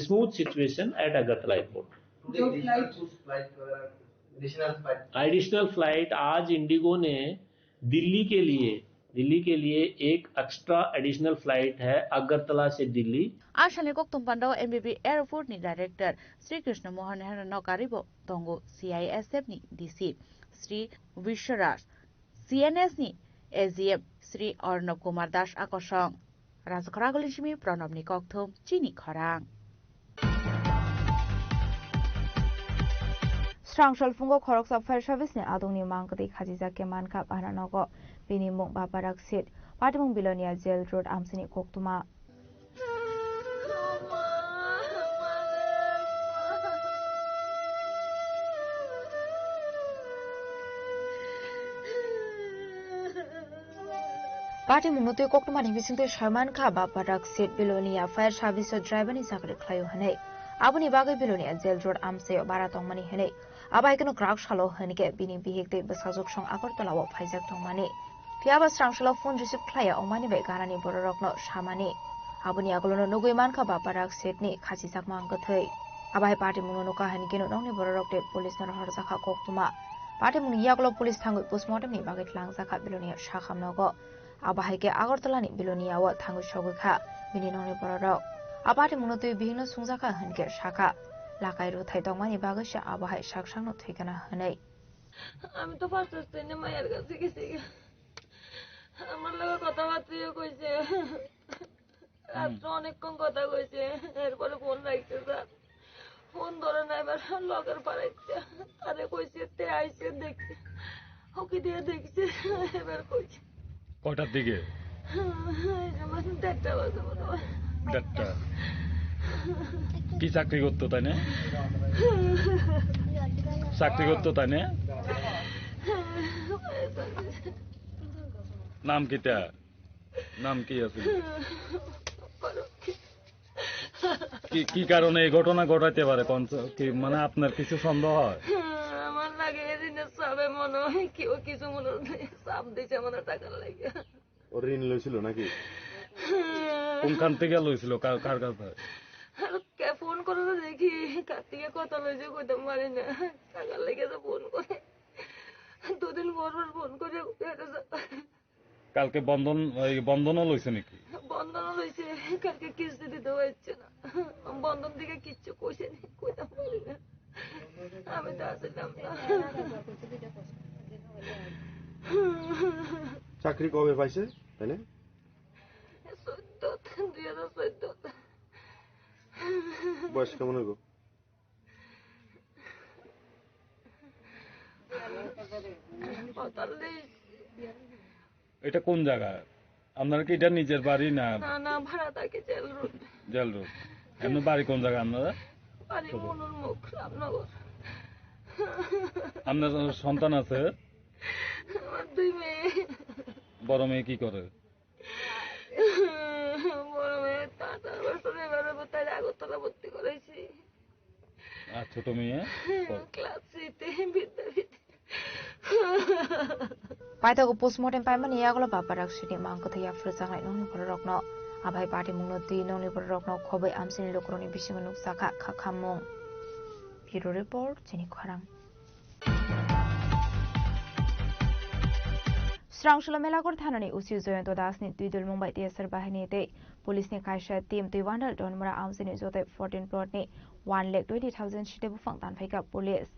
smooth situation at Agartala airport. Additional flight आज इंडिगो ने दिल्ली के लिए एक एक्स्ट्रा एडिशनल फ्लाइट है अगरतला से दिल्ली। आशा को तुमपांडो एमबीबी एयरपोर्ट नि डायरेक्टर श्री कृष्ण मोहन हेरनो कारिबो तंगो सीआईएसएफ नि डीसी श्री विश्वराज, सीएनएस नि एजीएम श्री अर्णव कुमार दास आकर्षण, राजखरागलिसिमी प्रणव नि कक्थुम चिनी खरां। Strangshal fungo khorok sa fire service ne adung ni mangkati khajiza ke manka bananogo bini mung babarak sit patimung bilonia jail road amsini koktuma patimung nutui koktuma ni bisinte sharman kha babarak sit bilonia fire service driver ni sakre khlayo hane abuni bagai bilonia jail road amse baratong mani hane abai kono crack shalo hanike bini bihekte basajok song agartala wa phaijak tongmani piaba strangshalo phone receive khlaya omani be garani bororokno samani abuni agolono nugui manka baparak setni khaji sakmang gathai abai party muno ka hanike no nongni bororokte police na har jakha koktuma party muni yaglo police thangui postmortem ni bagai tlang jakha bilonia shakhamnogo abai ke agartala ni bilonia wa thangui sogukha bini nongni bororok abati muno tui bihino sungjaka hanike shaka লাকাই রুথাই দংমানি বাগসে আবহাই সাকসাংনো থৈকানা হনাই আমি তো first টাইমে মায়ের কাছে গেছি আমার লগে কথাবার্তা কইছে রাত্রে অনেকক্ষণ কথা কইছে এরপরে ফোন রাখছে স্যার ফোন ধরে না এবার লগের পাড়াইছে আরে কইছে তে আইছে দেখছে ওকে দিয়ে দেখছে এবার কইছে কটার দিকে আমার 1:30 বাজে মনে হয় 1:30 কি চাকরি করতো তাই না চাকরি করতো তাই না নাম কিটা নাম কি আছে কি কারণে এই ঘটনা ঘটাইতে পারে কি মানে আপনার কিছু সন্দেহ হয় আমার লাগে এদিনে সবে মনে হয় কেউ কিছু মনে চাপ দিছে মনে টাকা লাগে ও ঋণ লইছিল নাকি কোনখান থেকে লইছিল কার কাছে ফোন করে তো দেখি কার্তিকে কথা লইছে কইতে পারি না টাকা লেগেছে ফোন করে দুদিন পর ফোন করে কালকে বন্ধনও লইছে নাকি বন্ধনও লইছে কালকে কিস্তি দিতে হচ্ছে না বন্ধন থেকে কিচ্ছু কইছে নি কইতে পারি না আমি তো আসলাম না চাকরি কবে পাইছে তাই না 2014 বয়স কেমন গো এটা কোন জায়গা আপনার কি এটা নিজের বাড়ি না না ভাড়া থাকে জেল রোড এমনি বাড়ি কোন জায়গা আপনারা বাড়ি মনুরমুখ রামনগর আপনার সন্তান আছে আমার 2 মেয়ে বড় মেয়ে কি করে বড় মেয়ে 4 বছর এবারে তাই আগরতলা ভর্তি করেছি আর ছোট মেয়ে ক্লাস 3 বিদ্যাপীঠ পাইতাগো পোস্টমর্টেম পাইমানি ইয়াগলো বাপারাক সিনি মাংকথিয়া ফ্রুসাংলাই ননি বড়রকনো আভাই পার্টি মুনো দুই ননি বড়রকনো খবই আমসিনি লোকরনি বিশিমনুক সাখা খাখামং ব্যুরো রিপোর্ট চিনি খরাং Strangshalo Melagor Thanani Usiu Joyento Dasni Tuidul Mumbai TSR Bahinite Police ni Kaisha Team Tuiwandal Donmura Amsini Jote 14 plot ni 1,20,000 shite bufang tan phaika police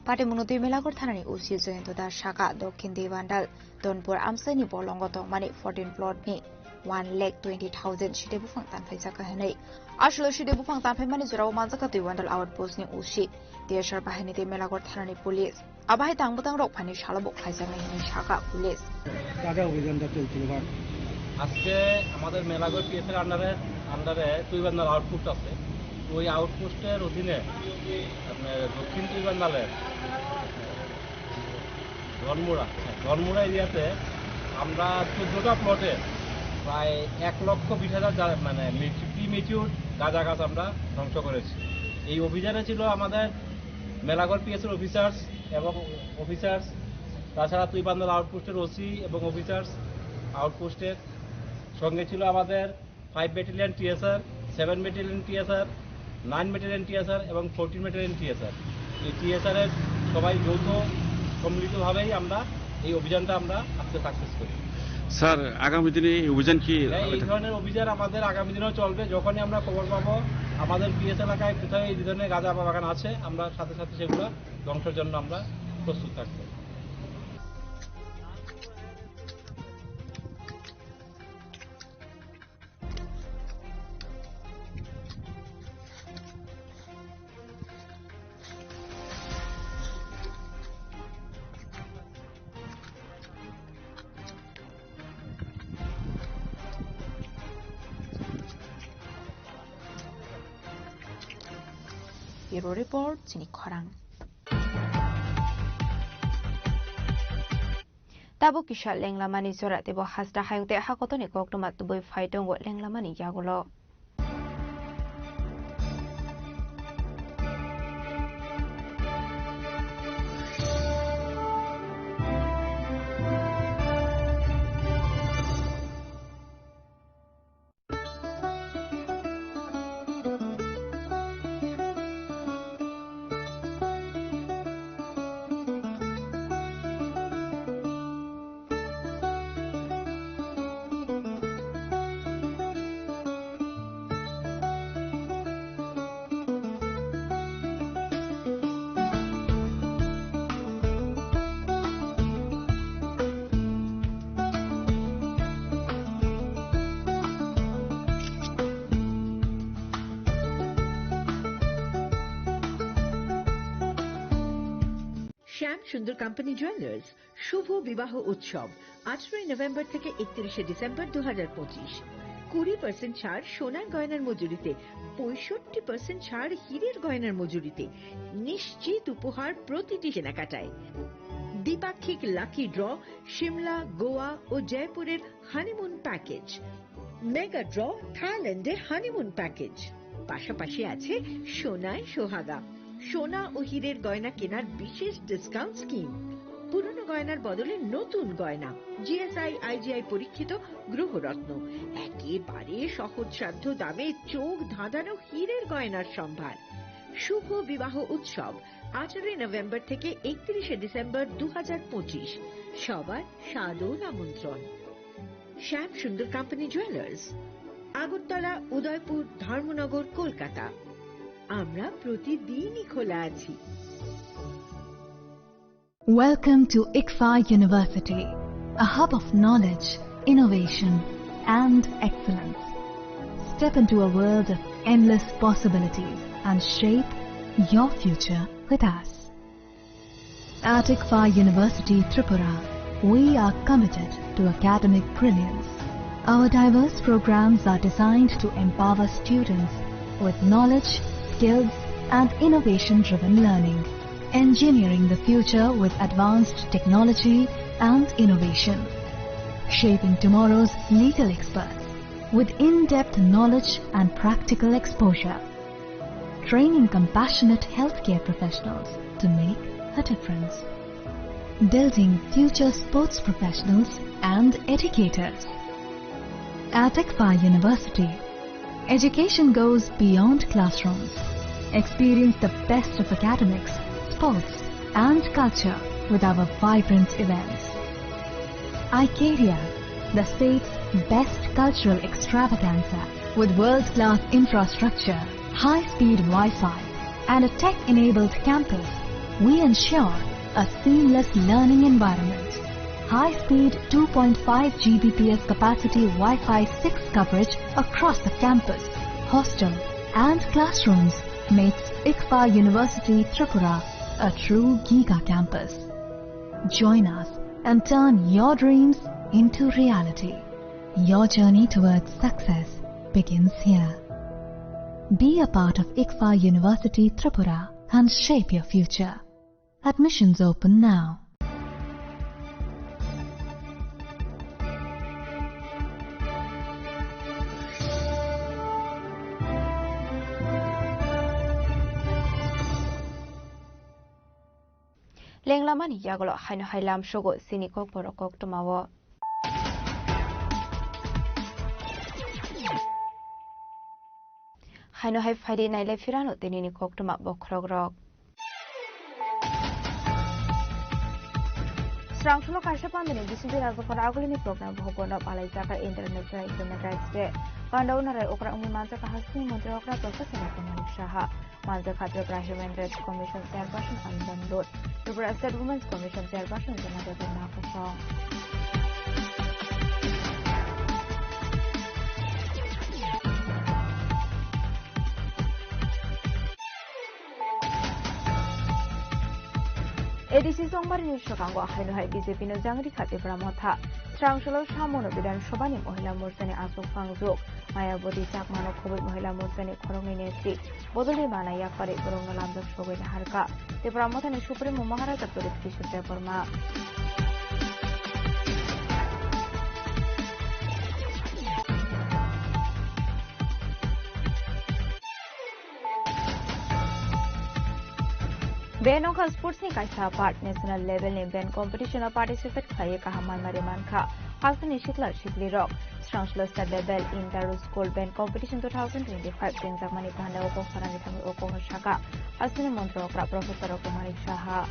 Pate Munutui Melagor Thanani Usiu Joyento Das Shaka Dokhin Tuiwandal Donpur Amsini Bolongo Tongmani 14 plot ni 1,20,000 shide bufang tan phai jaka hanai ashlo shide bufang tan phai mani jorao manjaka tuiwandal outpost ni ushi tiashar bahini te melagor thanani police abai tangbutang rok phani shalobok khlaijak ni shaka police কারা অভিযানটা চলছিল ভাই আজকে আমাদের মেলাগড় পিএসের আন্ডারে তুইবান্দাল outpost আছে ওই আউটপোস্টের অধীনে আপনার দক্ষিণ তুইবান্দালের ধনমুড়া এরিয়াতে আমরা 14টা প্লটে প্রায় 1,20,000 মানে প্রিমেচিউর গাঁজা গাছ আমরা ধ্বংস করেছি। এই অভিযানে ছিল আমাদের মেলাগড় পিএসের অফিসার্স তাছাড়া তুইবান্দাল আউটপোস্টের ওসি এবং অফিসার্স আউটপোস্টের সঙ্গে ছিল আমাদের 5 battalion TSR, 7 battalion TSR, 9 battalion TSR এবং 14 ব্যাটালিয়ন টিএসআর। এই টিএসআরের সবাই যৌথ সম্মিলিতভাবেই আমরা এই অভিযানটা আমরা আজকে সাকসেস করি। স্যার আগামী দিনে এই অভিযান কি এই ধরনের অভিযান আমাদের আগামী দিনেও চলবে। যখনই আমরা খবর পাবো আমাদের পিএস এলাকায় কোথায় এই ধরনের গাঁজা বাগান আছে আমরা সাথে সাথে সেগুলো ধ্বংসের জন্য আমরা প্রস্তুত থাকবো। Bureau Report, Sini Khorang. Tabo kisha lenglamani sora tebo hasda hayute hakotoni koktomat tuboi faitongo lenglamani yagulo. শ্যাম সুন্দর কোম্পানি জুয়েলার্স শুভ বিবাহ উৎসব 18 নভেম্বর থেকে 31 ডিসেম্বর 2025। 20% ছাড় সোনার গয়নার মজুরিতে, 65% ছাড় হীরের গয়নার মজুরিতে, নিশ্চিত উপহার প্রতিটি কেনাকাটায়। দ্বিপাক্ষিক লাকি ড্র, শিমলা, গোয়া ও জয়পুরের হানিমুন প্যাকেজ, মেগা ড্র থাইল্যান্ডে হানিমুন প্যাকেজ, পাশাপাশি আছে সোনায় সোহাগা, সোনা ও হীরের গয়না কেনার বিশেষ ডিসকাউন্ট স্কিম, পুরনো গয়নার বদলে নতুন গয়না, জিএসআই আইজিআই পরীক্ষিত গ্রহরত্ন, একেবারে সহজসাধ্য দামে চোখ ধাঁধানো হীরের গয়নার সম্ভার। শুভ বিবাহ উৎসব 18 নভেম্বর থেকে 31 ডিসেম্বর 2025। সবার সাদর আমন্ত্রণ। শ্যাম সুন্দর কোম্পানি জুয়েলার্স, আগরতলা, উদয়পুর, ধর্মনগর, কলকাতা। আমরা প্রতিদিনই খোলা আছি। Welcome to ICFA University, a hub of knowledge, innovation, and excellence. Step into a world of endless possibilities and shape your future with us. At ICFA University, Tripura, we are committed to academic brilliance. Our diverse programs are designed to empower students with knowledge, skills, and innovation-driven learning, engineering the future with advanced technology and innovation, shaping tomorrow's legal experts with in-depth knowledge and practical exposure, training compassionate healthcare professionals to make a difference, building future sports professionals and educators. At ICFA University, education goes beyond classrooms. Experience the best of academics, sports, and culture with our vibrant events. ICARIA, the state's best cultural extravaganza, with world-class infrastructure, high-speed Wi-Fi, and a tech-enabled campus, we ensure a seamless learning environment. high-speed 2.5 Gbps capacity Wi-Fi 6 coverage across the campus, hostel and classrooms makes ICFA University Tripura a true Giga campus. Join us and turn your dreams into reality. Your journey towards success begins here. Be a part of ICFA University Tripura and shape your future. Admissions open now. Lenglamani yagolo haino hailam shogo sinikok borokok tumawo. Haino hai Friday naile firano tenini kok tuma bokrogrok. Strangsholo kaisa pandeni disinte razakora agulini program bhobono palai jaka international human rights day. Pandau narai okra umumanca kahasni mantri okra professor Malik Shah. Manza Khatra Human Rights Commission Chairperson Anban Road. Tripura State Women's Commission Chairperson Janata Nakasong. ADC Songmari Shokango Haino Hai BJP no Jangri Khati Pramotha. Strangsholo Shamono Bidan Shobani Mohila Morsani Asok Fangzok. Mayabodi Chakmano Covid Mohila Morsani Korongini Street. Bodoli Mana Yakari Kurunga Lamdok Shogin Harka. The Pramotha and Supreme Maharaja Purification Deparma. Benoka Sports ni kaisa part national level ni band competition or participate khaye kahaman mariman kha Hasani Shiklar Shikli Rock Strangsholo State Level Inter School Band Competition 2025 Tinjak Mani Panda Oko Farani Thamu Oko Shaka Hasani Montro Okra Professor Oko Malik Shah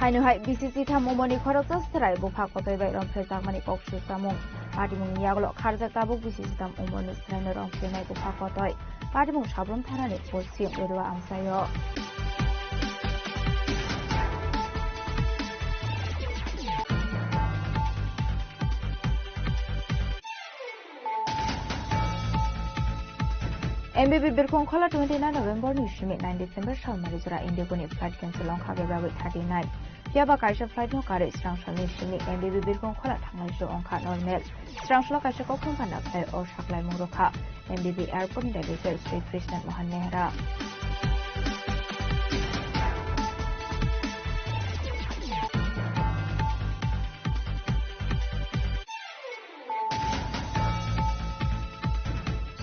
Haino hai BCC Thamomoni Khorokta Strai Bukha Kotoi Bai Rom Phezak Mani Kokshu Samung Patimung Yaglo Kharjak Tabuk BCC Tam Umoni Strai Rom Phenai Bukha Kotoi Patimung Shabrom Thanani Polsi Urwa Amsayo MBB Birkong Khola 29 November ni Shimit 9 December Shalmari Jura Indigo ni flight cancel on Khage Bawi 39 Yaba Kaisha flight no kare Strangshol ni Shimit MBB Birkong Khola Thangai Jo Ongkha normal Strangshol Kaisha Kokong Panda Flight or Shaklai Murokha MBB Airport Director Sri Krishna Mohan Nehra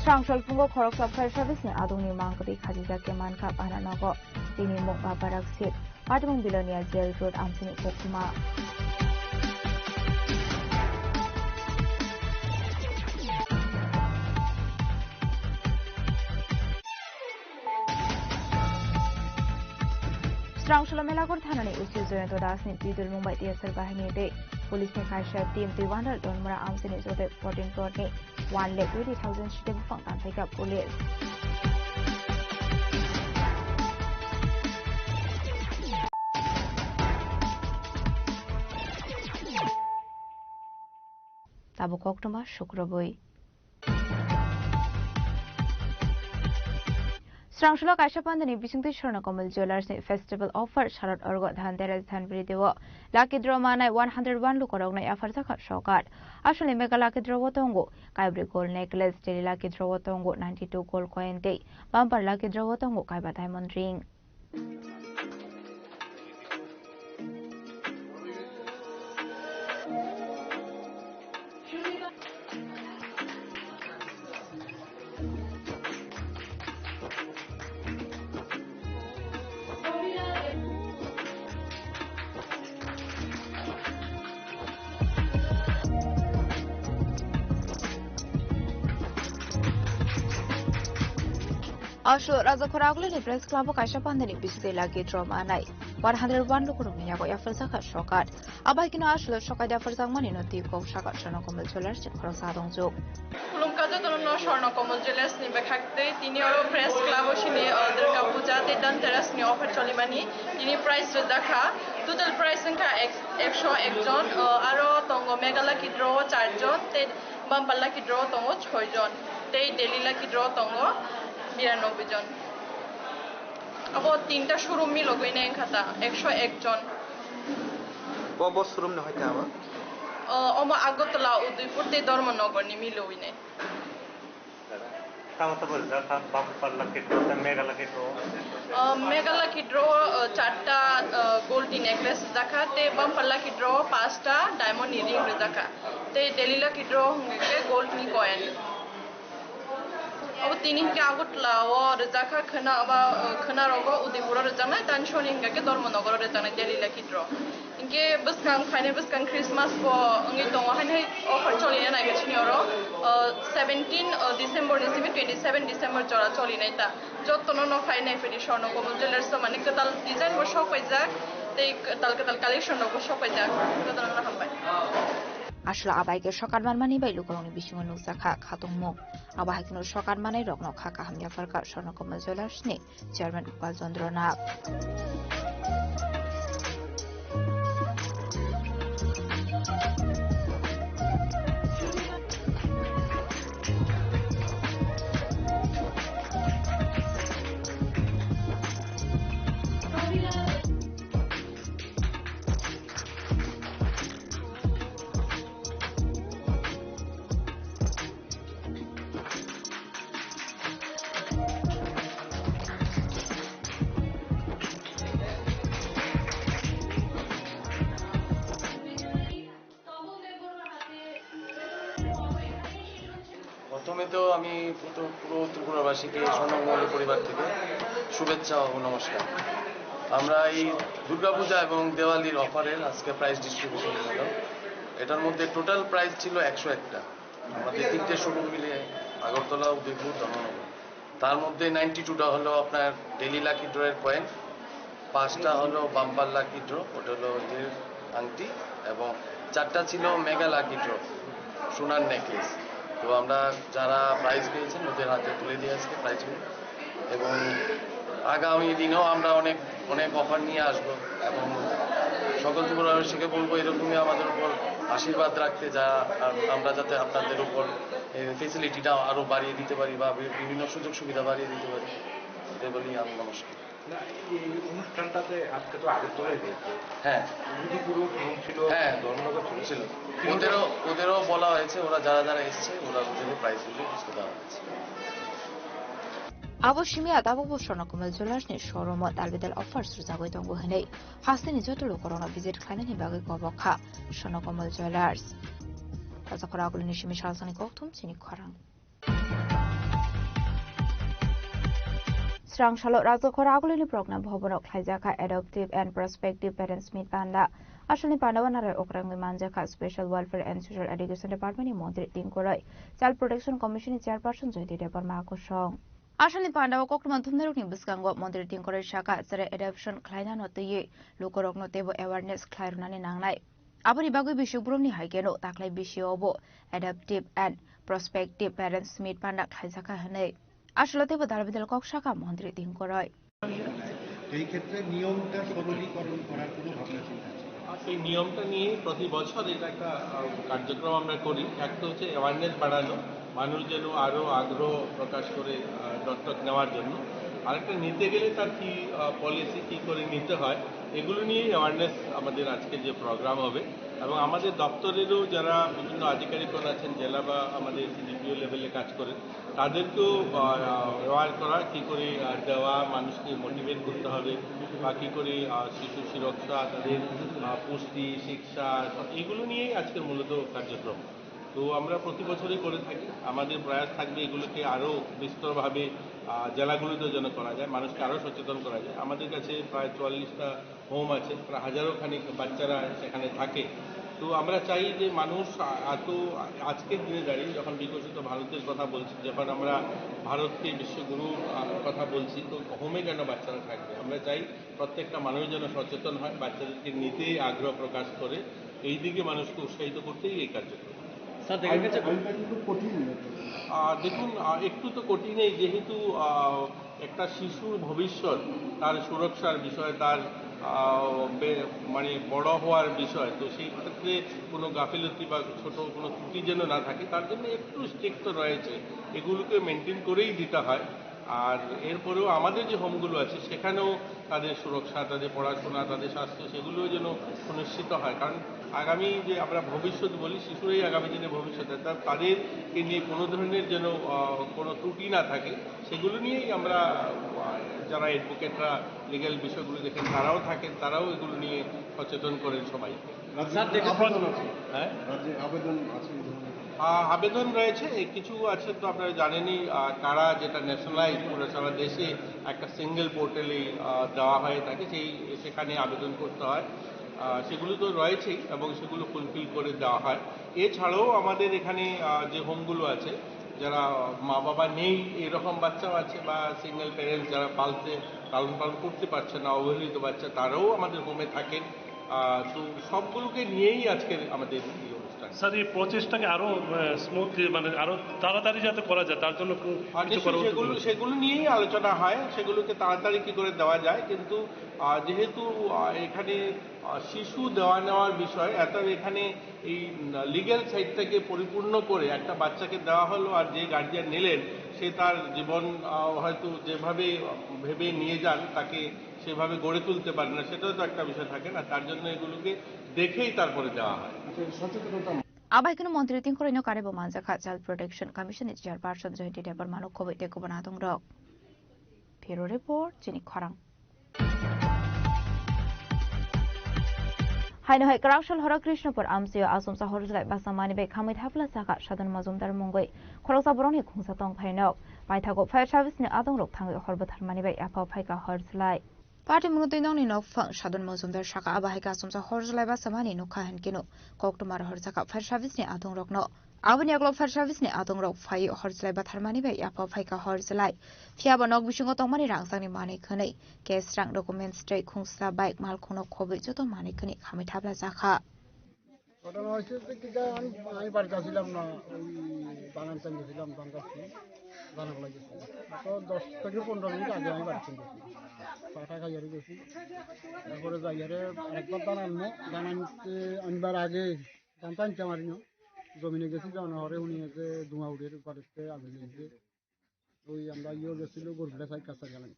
Strangshol Fungo Khoroksa Fire Service ni Adung ni Mangkati Khadija Keman Kap Ananogo Dini Mokba Barak Sit Patimung Bilonia Jail Road Amsini Kokuma Strangshol Melakor Thanani Usi Zoyanto Das ni Bidul Mumbai TSL Bahini Day Police ni Kaisha Team 300 Donmura Amsini Zote 14 crore ni 1,20,000 shite bufang tan thai ka police Tabu Koktuma Shukraboi Strangsholo Kaisha Pandani Bisingti Shorna Komal Jewelers Festival offer Charlotte Orgo Dhanteras Dhanbri Dewo Lucky Draw Mana 101 Lukorogna Afarza Shokat Actually Mega Lucky Draw Watongo Kaibri Gold Necklace Daily Lucky Draw Watongo 92 Gold Coin Day Bumper Lucky Draw Watongo Kaiba Diamond Ring Ashur Razakoragli Press Club Kaisha Pandani Bisde Lucky Draw Manai 101 Lukurumia Yafasa Shokat Abai kino aslo sokai da farzang mani no ti ko saka Swarna Kamal Jewellers khoro sa dongjo Kulumkaja tono Swarna Kamal Jewellers ni bekhakte tini oro press club shini Durga Puja te dan teras ni offer choli mani tini price rakha total price সংখ্যা 101 জন aro tongo mega lucky draw 4 জন te bumper lucky draw tongo 6 জন te daily lucky draw tongo 92 জন abo tinta showroom mi logoi na khata 101 জন Bobo showroom na hoita aba Oma Agotla Udaipur te Dharmanagar ni miloi ne Mega lucky draw 4টা gold necklace rakha te bumper lucky draw 5টা diamond ring rakha te daily lucky draw honge gold ni coin अब तीन के आगोटला और रजाखा खना अब खना रोगो उदयपुर रजाना तानशोन इनका के धर्मनगर रजाना दिल्ली लकी ड्रॉ इनके बस कांग खाने बस कांग क्रिसमस को अंगे तो वहाँ है ऑफर चली है ना के चुनी औरो 17 दिसंबर निसिमी 27 दिसंबर चला चली नहीं था जो तो नो खाने फिर Swarna Kamal Jewellers तो माने कताल डिजाइन वो शॉप पे जा ते कताल कलेक्शन वो शॉप पे जा कताल ना हम पाए Ashla abai ke shokar man mani bai lukolong ni bisingon nuksa kha khatung mo abai kino shokar manai rokno kha ka hamya farka Swarna Kamal Jewellers ni chairman Upal Chandra Nag প্রথমে তো আমি পুরো ত্রিপুরাবাসীকে স্বর্ণমহল পরিবার থেকে শুভেচ্ছা ও নমস্কার আমরা এই দুর্গাপূজা এবং দেওয়ালির অফারের আজকে প্রাইস ডিস্ট্রিবিউশন হলো এটার মধ্যে টোটাল প্রাইস ছিল 101টা আমাদের তিনটে শোরুম মিলে আগরতলা উদয়পুর ধর্মনগর তার মধ্যে 92টা হলো আপনার ডেলি লাকি ড্রয়ের কয়েন 5টা হলো বাম্পার লাকি ড্র ওটা হলো হীরের আংটি এবং 4টা ছিল মেগা লাকি ড্র সোনার নেকলেস তো আমরা যারা প্রাইজ পেয়েছেন ওদের হাতে তুলে দিয়ে আজকে প্রাইজগুলো এবং আগামী দিনেও আমরা অনেক অফার নিয়ে আসবো এবং সকল ত্রিপুরাবাসীকে বলবো এরকমই আমাদের উপর আশীর্বাদ রাখতে যা আমরা যাতে আপনাদের উপর ফেসিলিটিটা আরও বাড়িয়ে দিতে পারি বা বিভিন্ন সুযোগ সুবিধা বাড়িয়ে দিতে পারি এটাই বলি আমি নমস্কার অনুষ্ঠানটাতে আজকে তো আগরতলায় হয়েছে হ্যাঁ পুরো ছিল হ্যাঁ ধর্মনগর ছিল ওদেরও বলা হয়েছে ওরা যারা এসছে ওরা ওদের প্রাইসগুলো বুঝতে দেওয়া হয়েছে Abo shimi adabu bo Swarna Kamal Jewellers ni showroom dalbidal offers rujagoi tongo hinei hasini jotolo corona visit khane ni bagai korbakha Swarna Kamal Jewellers Tazakora aguli ni shimi shalsani koktum chini kharang Srang shalo Razakora aguli ni program bhobono khlaijaka adoptive and prospective parents meet panda Ashani Pandavanare Okrangwi Manjaka Special Welfare and Social Education Department ni Montri Tinkoroi Child Protection Commission ni Chairperson Joyti Depar Makosong Ashani Pandawa Kokma Thumnerokni Biskango Montri Tinkoroi Shaka Sare Adoption Klaina Notiye Lukorok Notebo Awareness Klairunani Nangnai Abani Bagui Bishubrumni Haigeno Taklai Bishiobo Adoptive and Prospective Parents Meet Panda Klaisaka Hane Ashlotebo Dalbidal Kok Shaka Montri Tinkoroi এই ক্ষেত্রে নিয়মটা সরলীকরণ করার কোনো ভাবনা চিন্তা আছে এই নিয়মটা নিয়ে প্রতি বছর এটা একটা কার্যক্রম আমরা করি একটা হচ্ছে অ্যাওয়ারনেস বাড়ানো মানুষ যেন আরও আগ্রহ প্রকাশ করে দত্তক নেওয়ার জন্য আরেকটা নিতে গেলে তার কি পলিসি কি করে নিতে হয় এগুলো নিয়ে অ্যাওয়ারনেস আমাদের আজকে যে প্রোগ্রাম হবে এবং আমাদের দপ্তরেরও যারা বিভিন্ন আধিকারিকগণ আছেন জেলা বা আমাদের সিডিপিও লেভেলে কাজ করেন তাদেরকেও অ্যাওয়ার করা কী করে দেওয়া মানুষকে মোটিভেট করতে হবে বা কী করে শিশু সুরক্ষা তাদের পুষ্টি শিক্ষা এগুলো নিয়েই আজকের মূলত কার্যক্রম তো আমরা প্রতি বছরই করে থাকি আমাদের প্রয়াস থাকবে এগুলোকে আরও বিস্তরভাবে জেলাগুলিতেও যেন করা যায় মানুষকে আরও সচেতন করা যায় আমাদের কাছে প্রায় 44টা হোম আছে প্রায় হাজারো খানিক বাচ্চারা সেখানে থাকে তো আমরা চাই যে মানুষ এত আজকের দিনে দাঁড়িয়ে যখন বিকশিত ভারতের কথা বলছি, যখন আমরা ভারতকে বিশ্বগুরুর কথা বলছি, তো হোমে কেন বাচ্চারা থাকবে? আমরা চাই প্রত্যেকটা মানুষ যেন সচেতন হয়, বাচ্চাদেরকে নিতে আগ্রহ প্রকাশ করে, এই দিকে মানুষকে উৎসাহিত করতেই এই কার্যক্রম। দেখুন, একটু তো কঠিনই, যেহেতু একটা শিশুর ভবিষ্যৎ, তার সুরক্ষার বিষয়, তার মানে বড় হওয়ার বিষয়, তো সেই ক্ষেত্রে কোনো গাফিলতি বা ছোট কোনো ত্রুটি যেন না থাকে, তার জন্য একটু স্ট্রিক্ট রয়েছে, এগুলোকে মেনটেন করেই দিতে হয়। আর এরপরেও আমাদের যে হোমগুলো আছে সেখানেও তাদের সুরক্ষা, তাদের পড়াশোনা, তাদের স্বাস্থ্য, সেগুলোও যেন সুনিশ্চিত হয়। কারণ আগামী যে আমরা ভবিষ্যৎ বলি, শিশুরাই আগামী দিনে ভবিষ্যৎ, তাদেরকে নিয়ে কোনো ধরনের যেন কোনো ত্রুটি না থাকে, সেগুলো নিয়েই আমরা যারা অ্যাডভোকেটরা লিগ্যাল বিষয়গুলো দেখেন তারাও থাকেন, তারাও এগুলো নিয়ে সচেতন করেন সবাই। আবেদন রয়েছে, কিছু আছে তো আপনারা জানেনই, কারা যেটা ন্যাশনালাইজ পুরো সারা দেশে একটা সিঙ্গেল পোর্টালে দেওয়া হয় থাকে, সেখানে আবেদন করতে হয়, সেগুলো তো রয়েছেই এবং সেগুলো ফুলফিল করে দেওয়া হয়। এছাড়াও আমাদের এখানে যে হোমগুলো আছে, যারা মা বাবা নেই এরকম বাচ্চাও আছে, বা সিঙ্গেল প্যারেন্টস যারা লালন পালন করতে পারছে না, অবহেলিত বাচ্চা, তারাও আমাদের হোমে থাকেন। তো সবগুলোকে নিয়েই আজকের আমাদের এই অনুষ্ঠান। স্যার, এই প্রচেষ্টাকে আরো স্মুথলি, মানে আরো তাড়াতাড়ি যাতে করা যায়, তার জন্য সেগুলো নিয়েই আলোচনা হয়, সেগুলোকে তাড়াতাড়ি কি করে দেওয়া যায়। কিন্তু যেহেতু এখানে শিশু দেওয়া নেওয়ার বিষয়, এখানে এই লিগ্যাল সাইডটাকে পরিপূর্ণ করে একটা বাচ্চাকে দেওয়া হলো, আর যে গার্জিয়ান নিলেন সে তার জীবন হয়তো যেভাবে ভেবে নিয়ে যান তাকে সেভাবে গড়ে তুলতে পারে না, সেটাও তো একটা বিষয় থাকে না। তার জন্য এগুলোকে দেখেই তারপরে দেওয়া হয়। Abaikan Montri Tinkorino Karibo Manzaka Child Protection Commission is Chairperson Joint Debar Manukovi Tekubanatung Rock. Bureau Report, Jenny Korang. Haino Hai Karashal Hora Krishna for Amsio Asum Sahor like Basamani Bay Kamit Hapla Saka Shadan Mazumdar Mungwe, Korosabroni Kunsatong Paino, Baitago Fire Service in Adon Rock Tango Horbat Harmani Bay Apple Pika Horse Light. Party Munutin no fun Shadan Mazumdar Shaka Abahika Sumsa Horse like Basamani no Kahan Kino, Koktomar Horsaka Fire Service in Adon Rock no. Avani Aglo Fire Service in Adon Rock Fire Horse like Batharmani Bay Apple Pika Horse Light. Fiabanog wishing out money ranks and money Kane, Case rank documents straight Kunsa bike Malkono Kovic to money Kane Kamitabla Zaka. ঘটনা হয়েছে যে কিটা আমি বাড়িতে ছিলাম না, ওই বাগান চালিয়ে ছিলাম, ধান কাটছি, বাগান লাগিয়েছি। তো 10 থেকে 15 মিনিট আগে আমি বাড়ি চলে গেছি, চাটা খাইয়ারে গেছি। তারপরে যাইয়ারে একবার ধান আনতে আনবার আগে ধান টানতে মারি না, জমিনে গেছি, যাওয়ার পরে উনি যে ধোঁয়া উঠে বাড়িতে আগুন লেগেছে। ওই আমরা গেছিল গরুটা সাইড কাছে গেলাম,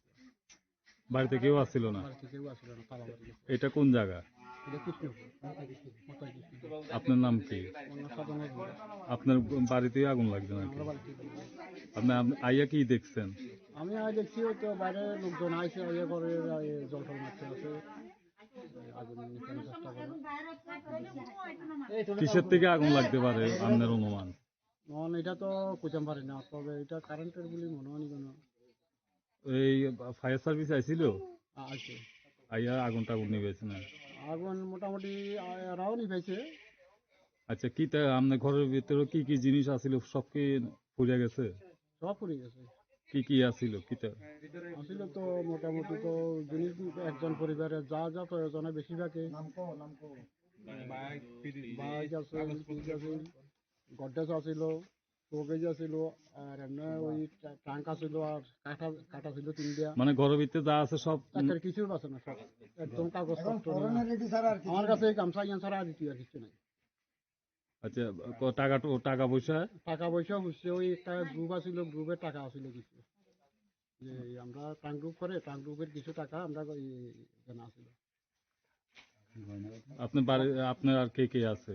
বাড়িতে কেউ আসছিল না? বাড়িতে কেউ আসছিল না, তালা বাড়ি। এটা কোন জায়গা? আপনার নাম কি? আপনার বাড়িতে আগুন লাগছে নাকি? আপনি আইয়া কি দেখছেন? আমি দেখছি ওই তো বাইরে লোকজন আইসে, আইয়া করে জল টল মারতে আছে, আগুন নিভানোর চেষ্টা করে। কিসের থেকে আগুন লাগতে পারে আপনার অনুমান? এটা তো বুঝতে পারি না, তবে এটা কারেন্টের বলে মনে হয় কোনো। এই ফায়ার সার্ভিস আইছিল? আছে, আইয়া আগুনটা নিভেছে না? আগুন মোটামুটি এরাও নিভেছে। আচ্ছা, কি তা আপনার ঘরের ভিতরে কি কি জিনিস আছিল, সব কি পুড়ে গেছে? সব পুড়ে গেছে। কি কি আছিল? কি তা আসছিল তো মোটামুটি তো জিনিস একজন পরিবারের যা যা প্রয়োজন বেশিরভাগই বাইক আছে, গড্রেজ আছিল, শোকেজ আছিল, আর এমনি ওই ট্রাঙ্ক আছিল, আর কাটা ছিল 3টা। মানে ঘরের ভিতরে যা আছে সব কিছু আছে না, সব একদম কাগজপত্র। আমার কাছে এই গামছা ইয়ান ছাড়া আর কিছু নাই। আচ্ছা, টাকা পয়সা বুঝছে, ওই একটা গ্রুপ আছিল, গ্রুপের টাকা আছিল কিছু, যে আমরা ট্রাঙ্ক গ্রুপ করে, ট্রাঙ্ক গ্রুপের কিছু টাকা আমরা জানা আছিল। আপনার বাড়ি, আপনার আর কে কে আছে?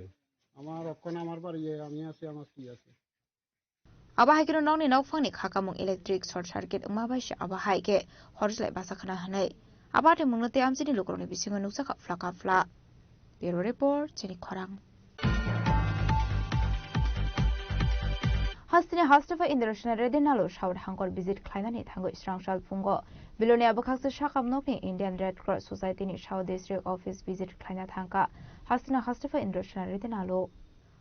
আমার অক্ষণ আমার বাড়ি, আমি আছি, আমার স্ত্রী আছে। Abahaikin Nong in Nofani Hakamung Electric Short Circuit Mabash Abahaike, Horse like Basakana Hane. About a Munati Amsini Lukoni Bissing and Nusaka Flaka Fla. Bureau Report, Jenny Korang. Hastini Hastafa International Redinalo Shawd Hangor visit Klainani Tango Strangshal Fungo. Bilonia Bakaksa Shakam Nokni Indian Red Cross Society ni Shaw District Office visit Klaina Tanka. Hastina Hastafa International Redinalo.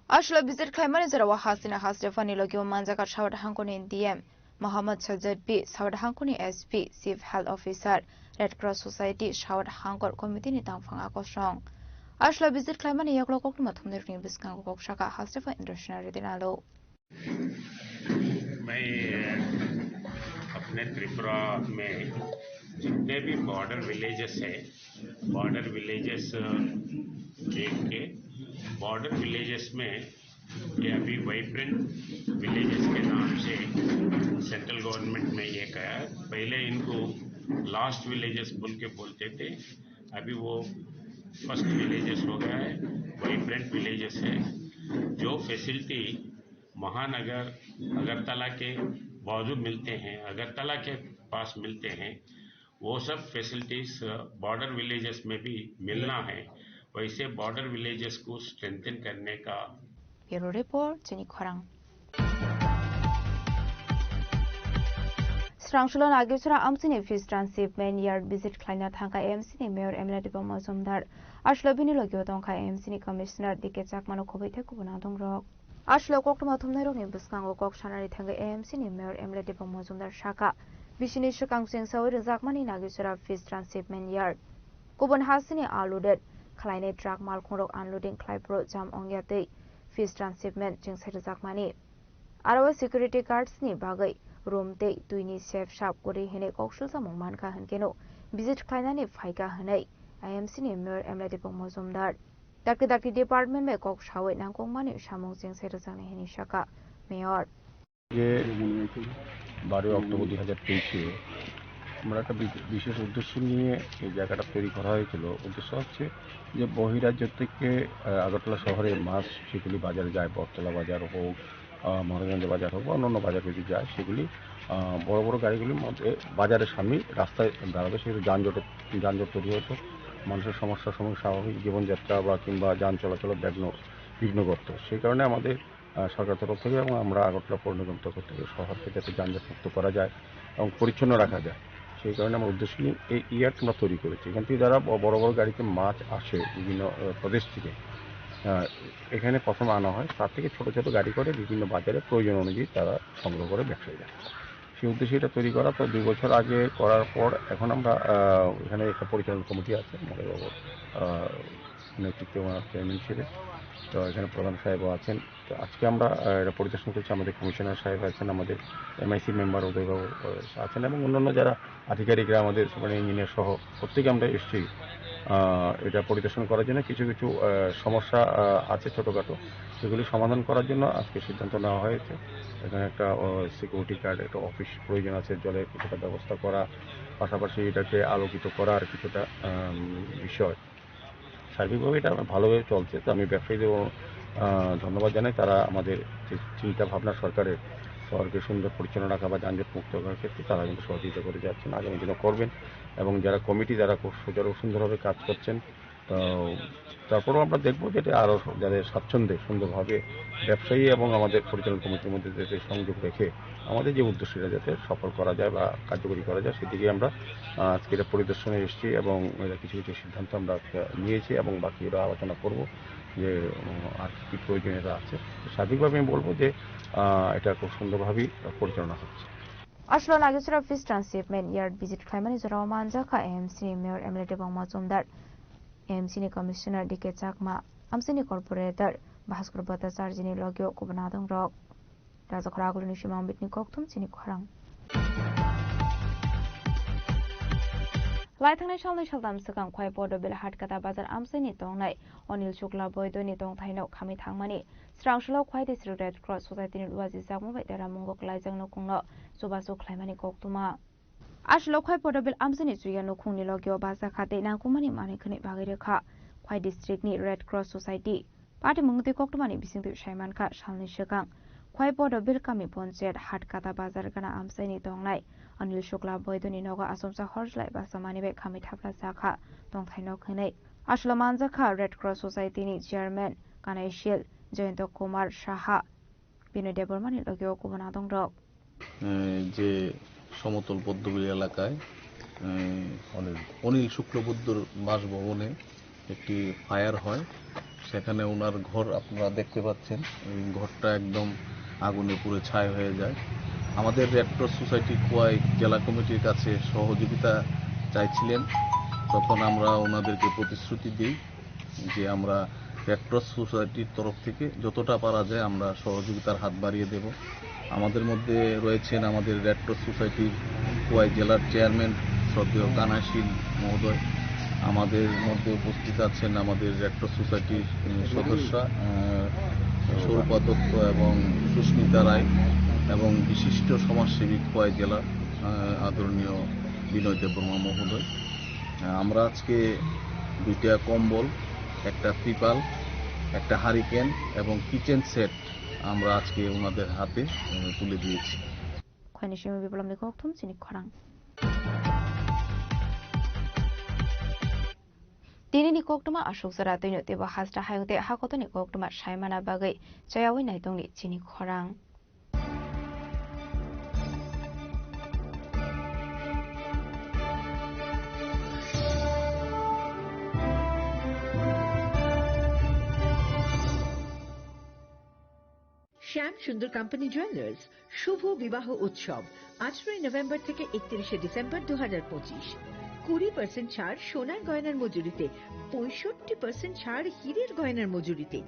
Ashla visit Klaimani Zarawa Hastina Hastafa Nilogio Manzaka Shawd Hangoni in DM. Muhammad Sajjad B. Shawd Hangoni SP, Chief Health Officer, Red Cross Society Shawd Hangor Committee ni Tangfanga Kosong. Ashla visit Klaimani Yaklo Kokuma Tumir Biskan Kokshaka Hastafa International Redinalo. मैं अपने त्रिपुरा में जितने भी border villages है border villages देख के border villages में ये अभी वाइब्रेंट विलेजेस के नाम से सेंट्रल गवर्नमेंट में ये कहा है। पहले इनको लास्ट विलेजेस बोल के बोलते थे, अभी वो फर्स्ट विलेजेस हो गया है, वाइब्रेंट विलेजेस है। जो फैसिलिटी महानगर अगरतला के बाजू मिलते हैं, अगरतला के पास मिलते हैं, वो सब फैसिलिटीज बॉर्डर विलेजेस में भी मिलना है। वैसे बॉर्डर विलेजेस को स्ट्रेंथन करने का ब्यूरो रिपोर्ट जिनी खरांग Strangshulon Agusra Amsini Fish Transshipment Yard visit Kleina Tanka AMC Mayor Emily Dibong Mazumdar Ashlobini Logyotonka AMC Commissioner Diketsak Manokobite Kubunadong Rock Ashlo Kokmatum Nerong Buskango Kok Shanari Tanga AMC Mayor Emily Dibong Mazumdar Shaka Bishini Shakang Sing Sawi Zakmani Nagusra Fish Transshipment Yard Kubun Hasini alluded Kleine Drag Malkunrok unloading Klybro Jam Ongyate Fish Transshipment Jingsai Zakmani Arawa security guards ni bagai room te tuini chef shop kori hene kokshul samong man ka hankeno visit klaina ni phaika hanai IMC ni Mayor Emily Dibong Mazumdar Dakti department me kok shawe nangkong mani samong jingsai rajang hene shaka Mayor যে 12 October 2023 আমরা একটা বিশেষ উদ্দেশ্য নিয়ে এই জায়গাটা তৈরি করা হয়েছিল। উদ্দেশ্য হচ্ছে যে বহিরাজ্য থেকে আগরতলা শহরে মাছ সেগুলি বাজারে যায়, বটতলা বাজার হোক, মহারাজগঞ্জ বাজার হোক, অন্যান্য বাজার যদি যায় সেগুলি বড় বড় গাড়িগুলির মধ্যে বাজারের সামনে রাস্তায় দাঁড়াবে, সেগুলো যানজট তৈরি হতো, মানুষের সমস্যার সঙ্গে স্বাভাবিক জীবনযাত্রা বা কিংবা যান চলাচল বিঘ্ন করত। সেই কারণে আমাদের সরকার তরফ থেকে এবং আমরা আগরতলা পৌর নিগম তরফ থেকে শহরকে যাতে যানজটমুক্ত করা যায় এবং পরিচ্ছন্ন রাখা যায়, সেই কারণে আমরা উদ্দেশ্য নিয়ে এই ইয়ার্ড আমরা তৈরি করেছি। এখান থেকে যারা বড় বড় গাড়িতে মাছ আসে বিভিন্ন প্রদেশ থেকে এখানে প্রথমে আনা হয়, তার থেকে ছোট ছোট গাড়ি করে বিভিন্ন বাজারে প্রয়োজন অনুযায়ী তারা সংগ্রহ করে ব্যবসায়ী যায়। সেই উদ্দেশ্যে এটা তৈরি করা। তো 2 বছর আগে করার পর এখন আমরা এখানে একটা পরিচালনা কমিটি আছে, মহাদেববাবুর নেতৃত্বে ওনার চেয়ারম্যান ছিলেন, তো এখানে প্রধান সাহেবও আছেন। তো আজকে আমরা এটা পরিদর্শন করছি, আমাদের কমিশনার সাহেব আছেন, আমাদের MIC মেম্বার উদয়বাবু আছেন এবং অন্যান্য যারা আধিকারিকরা আমাদের সুপার ইঞ্জিনিয়ার সহ প্রত্যেকে আমরা এসেছি এটা পরিদর্শন করার জন্য। কিছু কিছু সমস্যা আছে ছোটোখাটো, সেগুলি সমাধান করার জন্য আজকে সিদ্ধান্ত নেওয়া হয়েছে। এখানে একটা সিকিউরিটি গার্ড, একটা অফিস প্রয়োজন আছে, জলের কিছুটা ব্যবস্থা করা, পাশাপাশি এটাকে আলোকিত করার কিছুটা বিষয়। সার্বিকভাবে এটা ভালোভাবে চলছে। তো আমি ব্যবসায়ীদের ধন্যবাদ জানাই, তারা আমাদের যে চিন্তা ভাবনা সরকারের শহরকে সুন্দর পরিচ্ছন্ন রাখা বা যানজট মুক্ত করার ক্ষেত্রে তারা কিন্তু সহযোগিতা করে যাচ্ছেন, আগামী দিনও করবেন। এবং যারা কমিটি যারা খুব সুচারু সুন্দরভাবে কাজ করছেন, তো তারপরেও আমরা দেখবো যেটা আরও যাদের স্বাচ্ছন্দ্যে সুন্দরভাবে ব্যবসায়ী এবং আমাদের পরিচালনা কমিটির মধ্যে যাতে সংযোগ রেখে আমাদের যে উদ্দেশ্যটা যাতে সফল করা যায় বা কার্যকরী করা যায়, সেদিকে আমরা আজকে এটা পরিদর্শনে এসেছি এবং কিছু কিছু সিদ্ধান্ত আমরা নিয়েছি এবং বাকিরা আলোচনা করব যে আর কী প্রয়োজনীয়তা আছে। সার্বিকভাবে আমি বলবো যে এটা খুব সুন্দরভাবেই পরিচালনা হচ্ছে। Ashlo Nagisra Fish Transshipment Yard visit Klaimani Zarawa Manjaka AMC Mayor Emily Dibong Mazumdar AMC Commissioner Diketsak Ma AMC Corporator Bhaskar Bhattacharya Jini Logyo Kubunadong Rock Raja Khoragulu Nishimang Bitni Koktum Chini Khorang Laithangnai Shalnai Shaldam Sakang Khwai Border Bil Hatkata Bazar Amsini Tongnai Onil Shukla Boydo Ni Tong Thaino Khami Thangmani Strangshlo Khwai District Red Cross Society ni Wazi Sakmu Bai Dara Mungok Laijang no Kungno Subasu Klaimani Koktuma Ashlo Khwai Border Bil Amsini Suya no Kungni Logyo Baza Khate Nangkumani Mani Khani Bagire Kha Khwai District ni Red Cross Society Party Mungti Koktumani Bisingtu Shaiman Kha Shalnai Shakang Khwai Border Bil Kami Ponjet Hatkata Bazar Gana Amsini Tongnai Anil Shukla Boydoni Noga Asomsa Horslai Basamani Be Kami Thapla Sakha Tong Thaino Khane Ashlo Manjaka Red Cross Society ni Chairman Kanai Shil Jayanto Kumar Shaha Binoy দেববর্মানি লগেও গুবুন আদং rock যে সমতল পদ্মবিল এলাকায় অনিল শুক্লবৈদ্যর বাসভবনে একটি fire হয়। সেখানে ওনার ঘর আপনারা দেখতে পাচ্ছেন, এই ঘরটা একদম আগুনে পুড়ে ছাই হয়ে যায়। আমাদের রেড ক্রস সোসাইটি খোয়াই জেলা কমিটির কাছে সহযোগিতা চাইছিলেন, তখন আমরা ওনাদেরকে প্রতিশ্রুতি দিই যে আমরা রেড ক্রস সোসাইটির তরফ থেকে যতটা পারা যায় আমরা সহযোগিতার হাত বাড়িয়ে দেব। আমাদের মধ্যে রয়েছেন আমাদের রেড ক্রস সোসাইটির খোয়াই জেলার চেয়ারম্যান শ্রদ্ধেয় কানাশীল মহোদয়, আমাদের মধ্যে উপস্থিত আছেন আমাদের রেড ক্রস সোসাইটির সদস্যা স্বরূপা দত্ত এবং সুস্মিতা রায় এবং বিশিষ্ট সমাজসেবী খোয়াই জেলার আদরণীয় বিনয় দেববর্মা মহোদয়। আমরা আজকে 2টা কম্বল, একটা ত্রিপাল, একটা হারিকেন এবং কিচেন সেট আমরা আজকে ওনাদের হাতে তুলে দিয়েছি। খয়নিশিমি বিপ্লবী কক্থম চিনি খরাং দিনैनि कक्टमा अशोक जरा दैनो तेबो हाजरा हायोते हाकतनि कक्टमा सायमाना बागै जयावै नायदंनि चिनि खरां শ্যাম সুন্দর কোম্পানি জুয়েলার্স শুভ বিবাহ উৎসব 18 নভেম্বর থেকে 31 ডিসেম্বর 2025। 20% ছাড় সোনার গয়নার মজুরিতে, 65% ছাড় হীরের গয়নার মজুরিতে,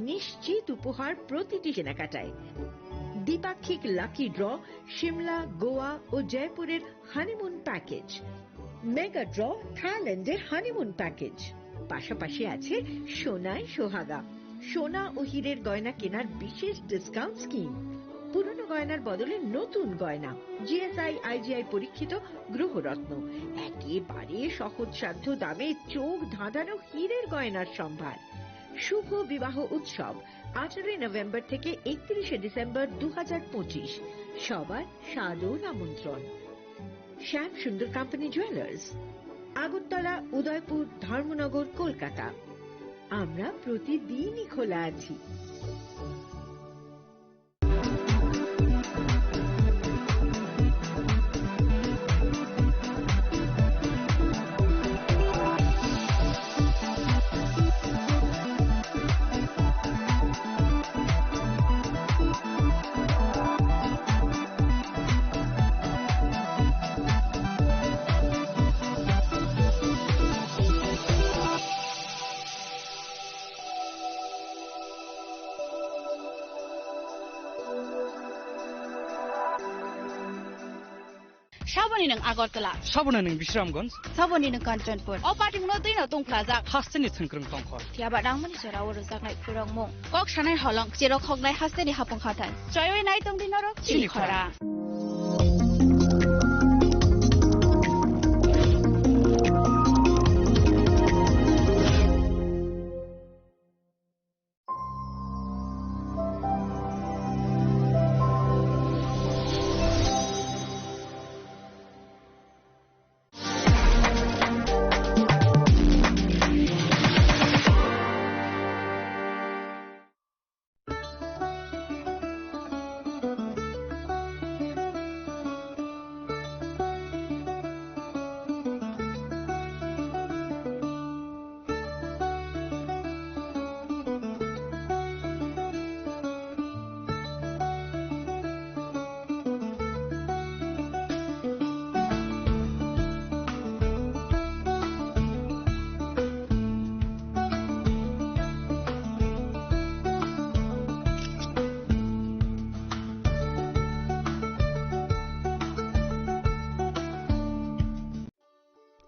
নিশ্চিত উপহার প্রতিটি কেনাকাটায়। দ্বিপাক্ষিক লাকি ড্র, শিমলা, গোয়া ও জয়পুরের হানিমুন প্যাকেজ, মেগা ড্র থাইল্যান্ডের হানিমুন প্যাকেজ, পাশাপাশি আছে সোনায় সোহাগা, সোনা ও হীরের গয়না কেনার বিশেষ ডিসকাউন্ট স্কিম, পুরনো গয়নার বদলে নতুন গয়না, জিএসআই আইজিআই পরীক্ষিত গ্রহরত্ন, একেবারে সহজসাধ্য দামে চোখ ধাঁধানো হীরের গয়নার সম্ভার। শুভ বিবাহ উৎসব 18 নভেম্বর থেকে 31 ডিসেম্বর 2025। সবার সাদর আমন্ত্রণ। শ্যাম সুন্দর কোম্পানি জুয়েলার্স, আগরতলা, উদয়পুর, ধর্মনগর, কলকাতা। আমরা প্রতিদিনই খোলা আছি। Saboni nang Agartala, Saboni nang Visramganj, Saboni nang Kanchanpur. O party mo din na tong plaza. Hasteni thangkrang tongkhor. Tiaba dangmani sora oro zaknai kurang mo. Kok shanai holong chiro khognai hasteni hapong khatan. Joyoi nai tong din oro chili khora.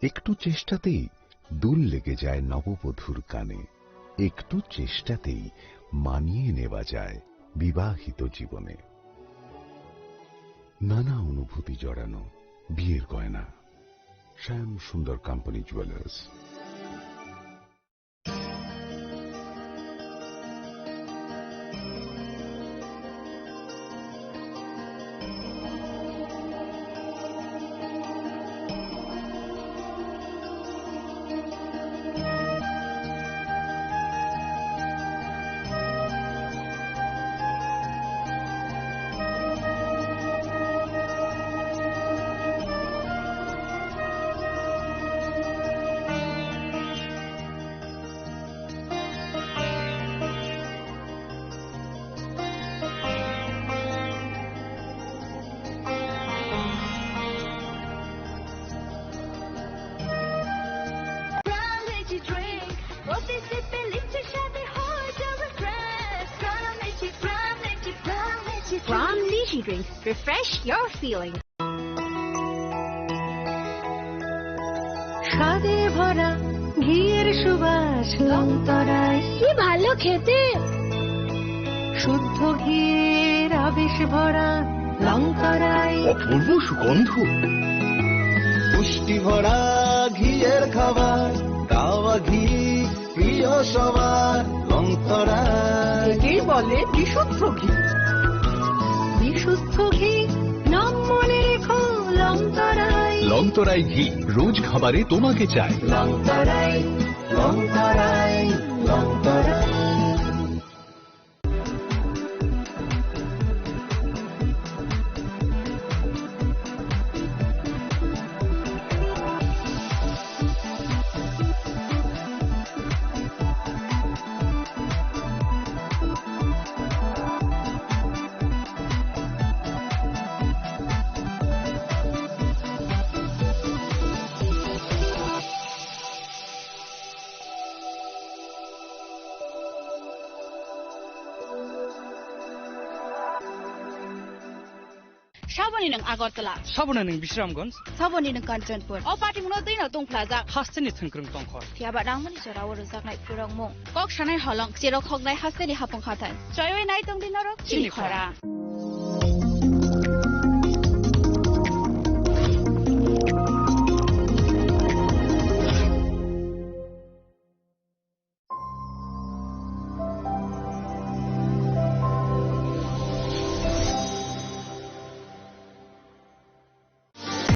একটু চেষ্টাতেই দুল লেগে যায় নববধূর কানে, একটু চেষ্টাতেই মানিয়ে নেওয়া যায় বিবাহিত জীবনে। নানা অনুভূতি জড়ানো বিয়ের গয়না। শ্যাম সুন্দর company jewellers. from Niji Drinks. Refresh your feeling. স্বাদে ভরা ঘিয়ের সুবাস লংতরায় কি ভালো খেতে শুদ্ধ ঘিয়ের আবেশ ভরা লংতরায় অপূর্ব সুগন্ধ পুষ্টি ভরা ঘিয়ের খাবার গাওয়া ঘি প্রিয় সবার লংতরায় একেই বলে বিশুদ্ধ ঘি বিশুদ্ধ ঘি নাম মনে রেখো লংতরায় লংতরাই ঘি রোজ খাবারে তোমাকে চাই Longtharai Longtharai Longtharai Saboni ng Agartala. Sabona ng Bisramganj. Saboni ng Kanchanpur. O pati mo din na tong plaza. Hasteni thankrung tongkhor. Tiaba rangmani charaw ruzak nai purang mo. Kok shanai halong siro khok nai hasteni hapong khatan. Choy nai tong dinaro chini khora.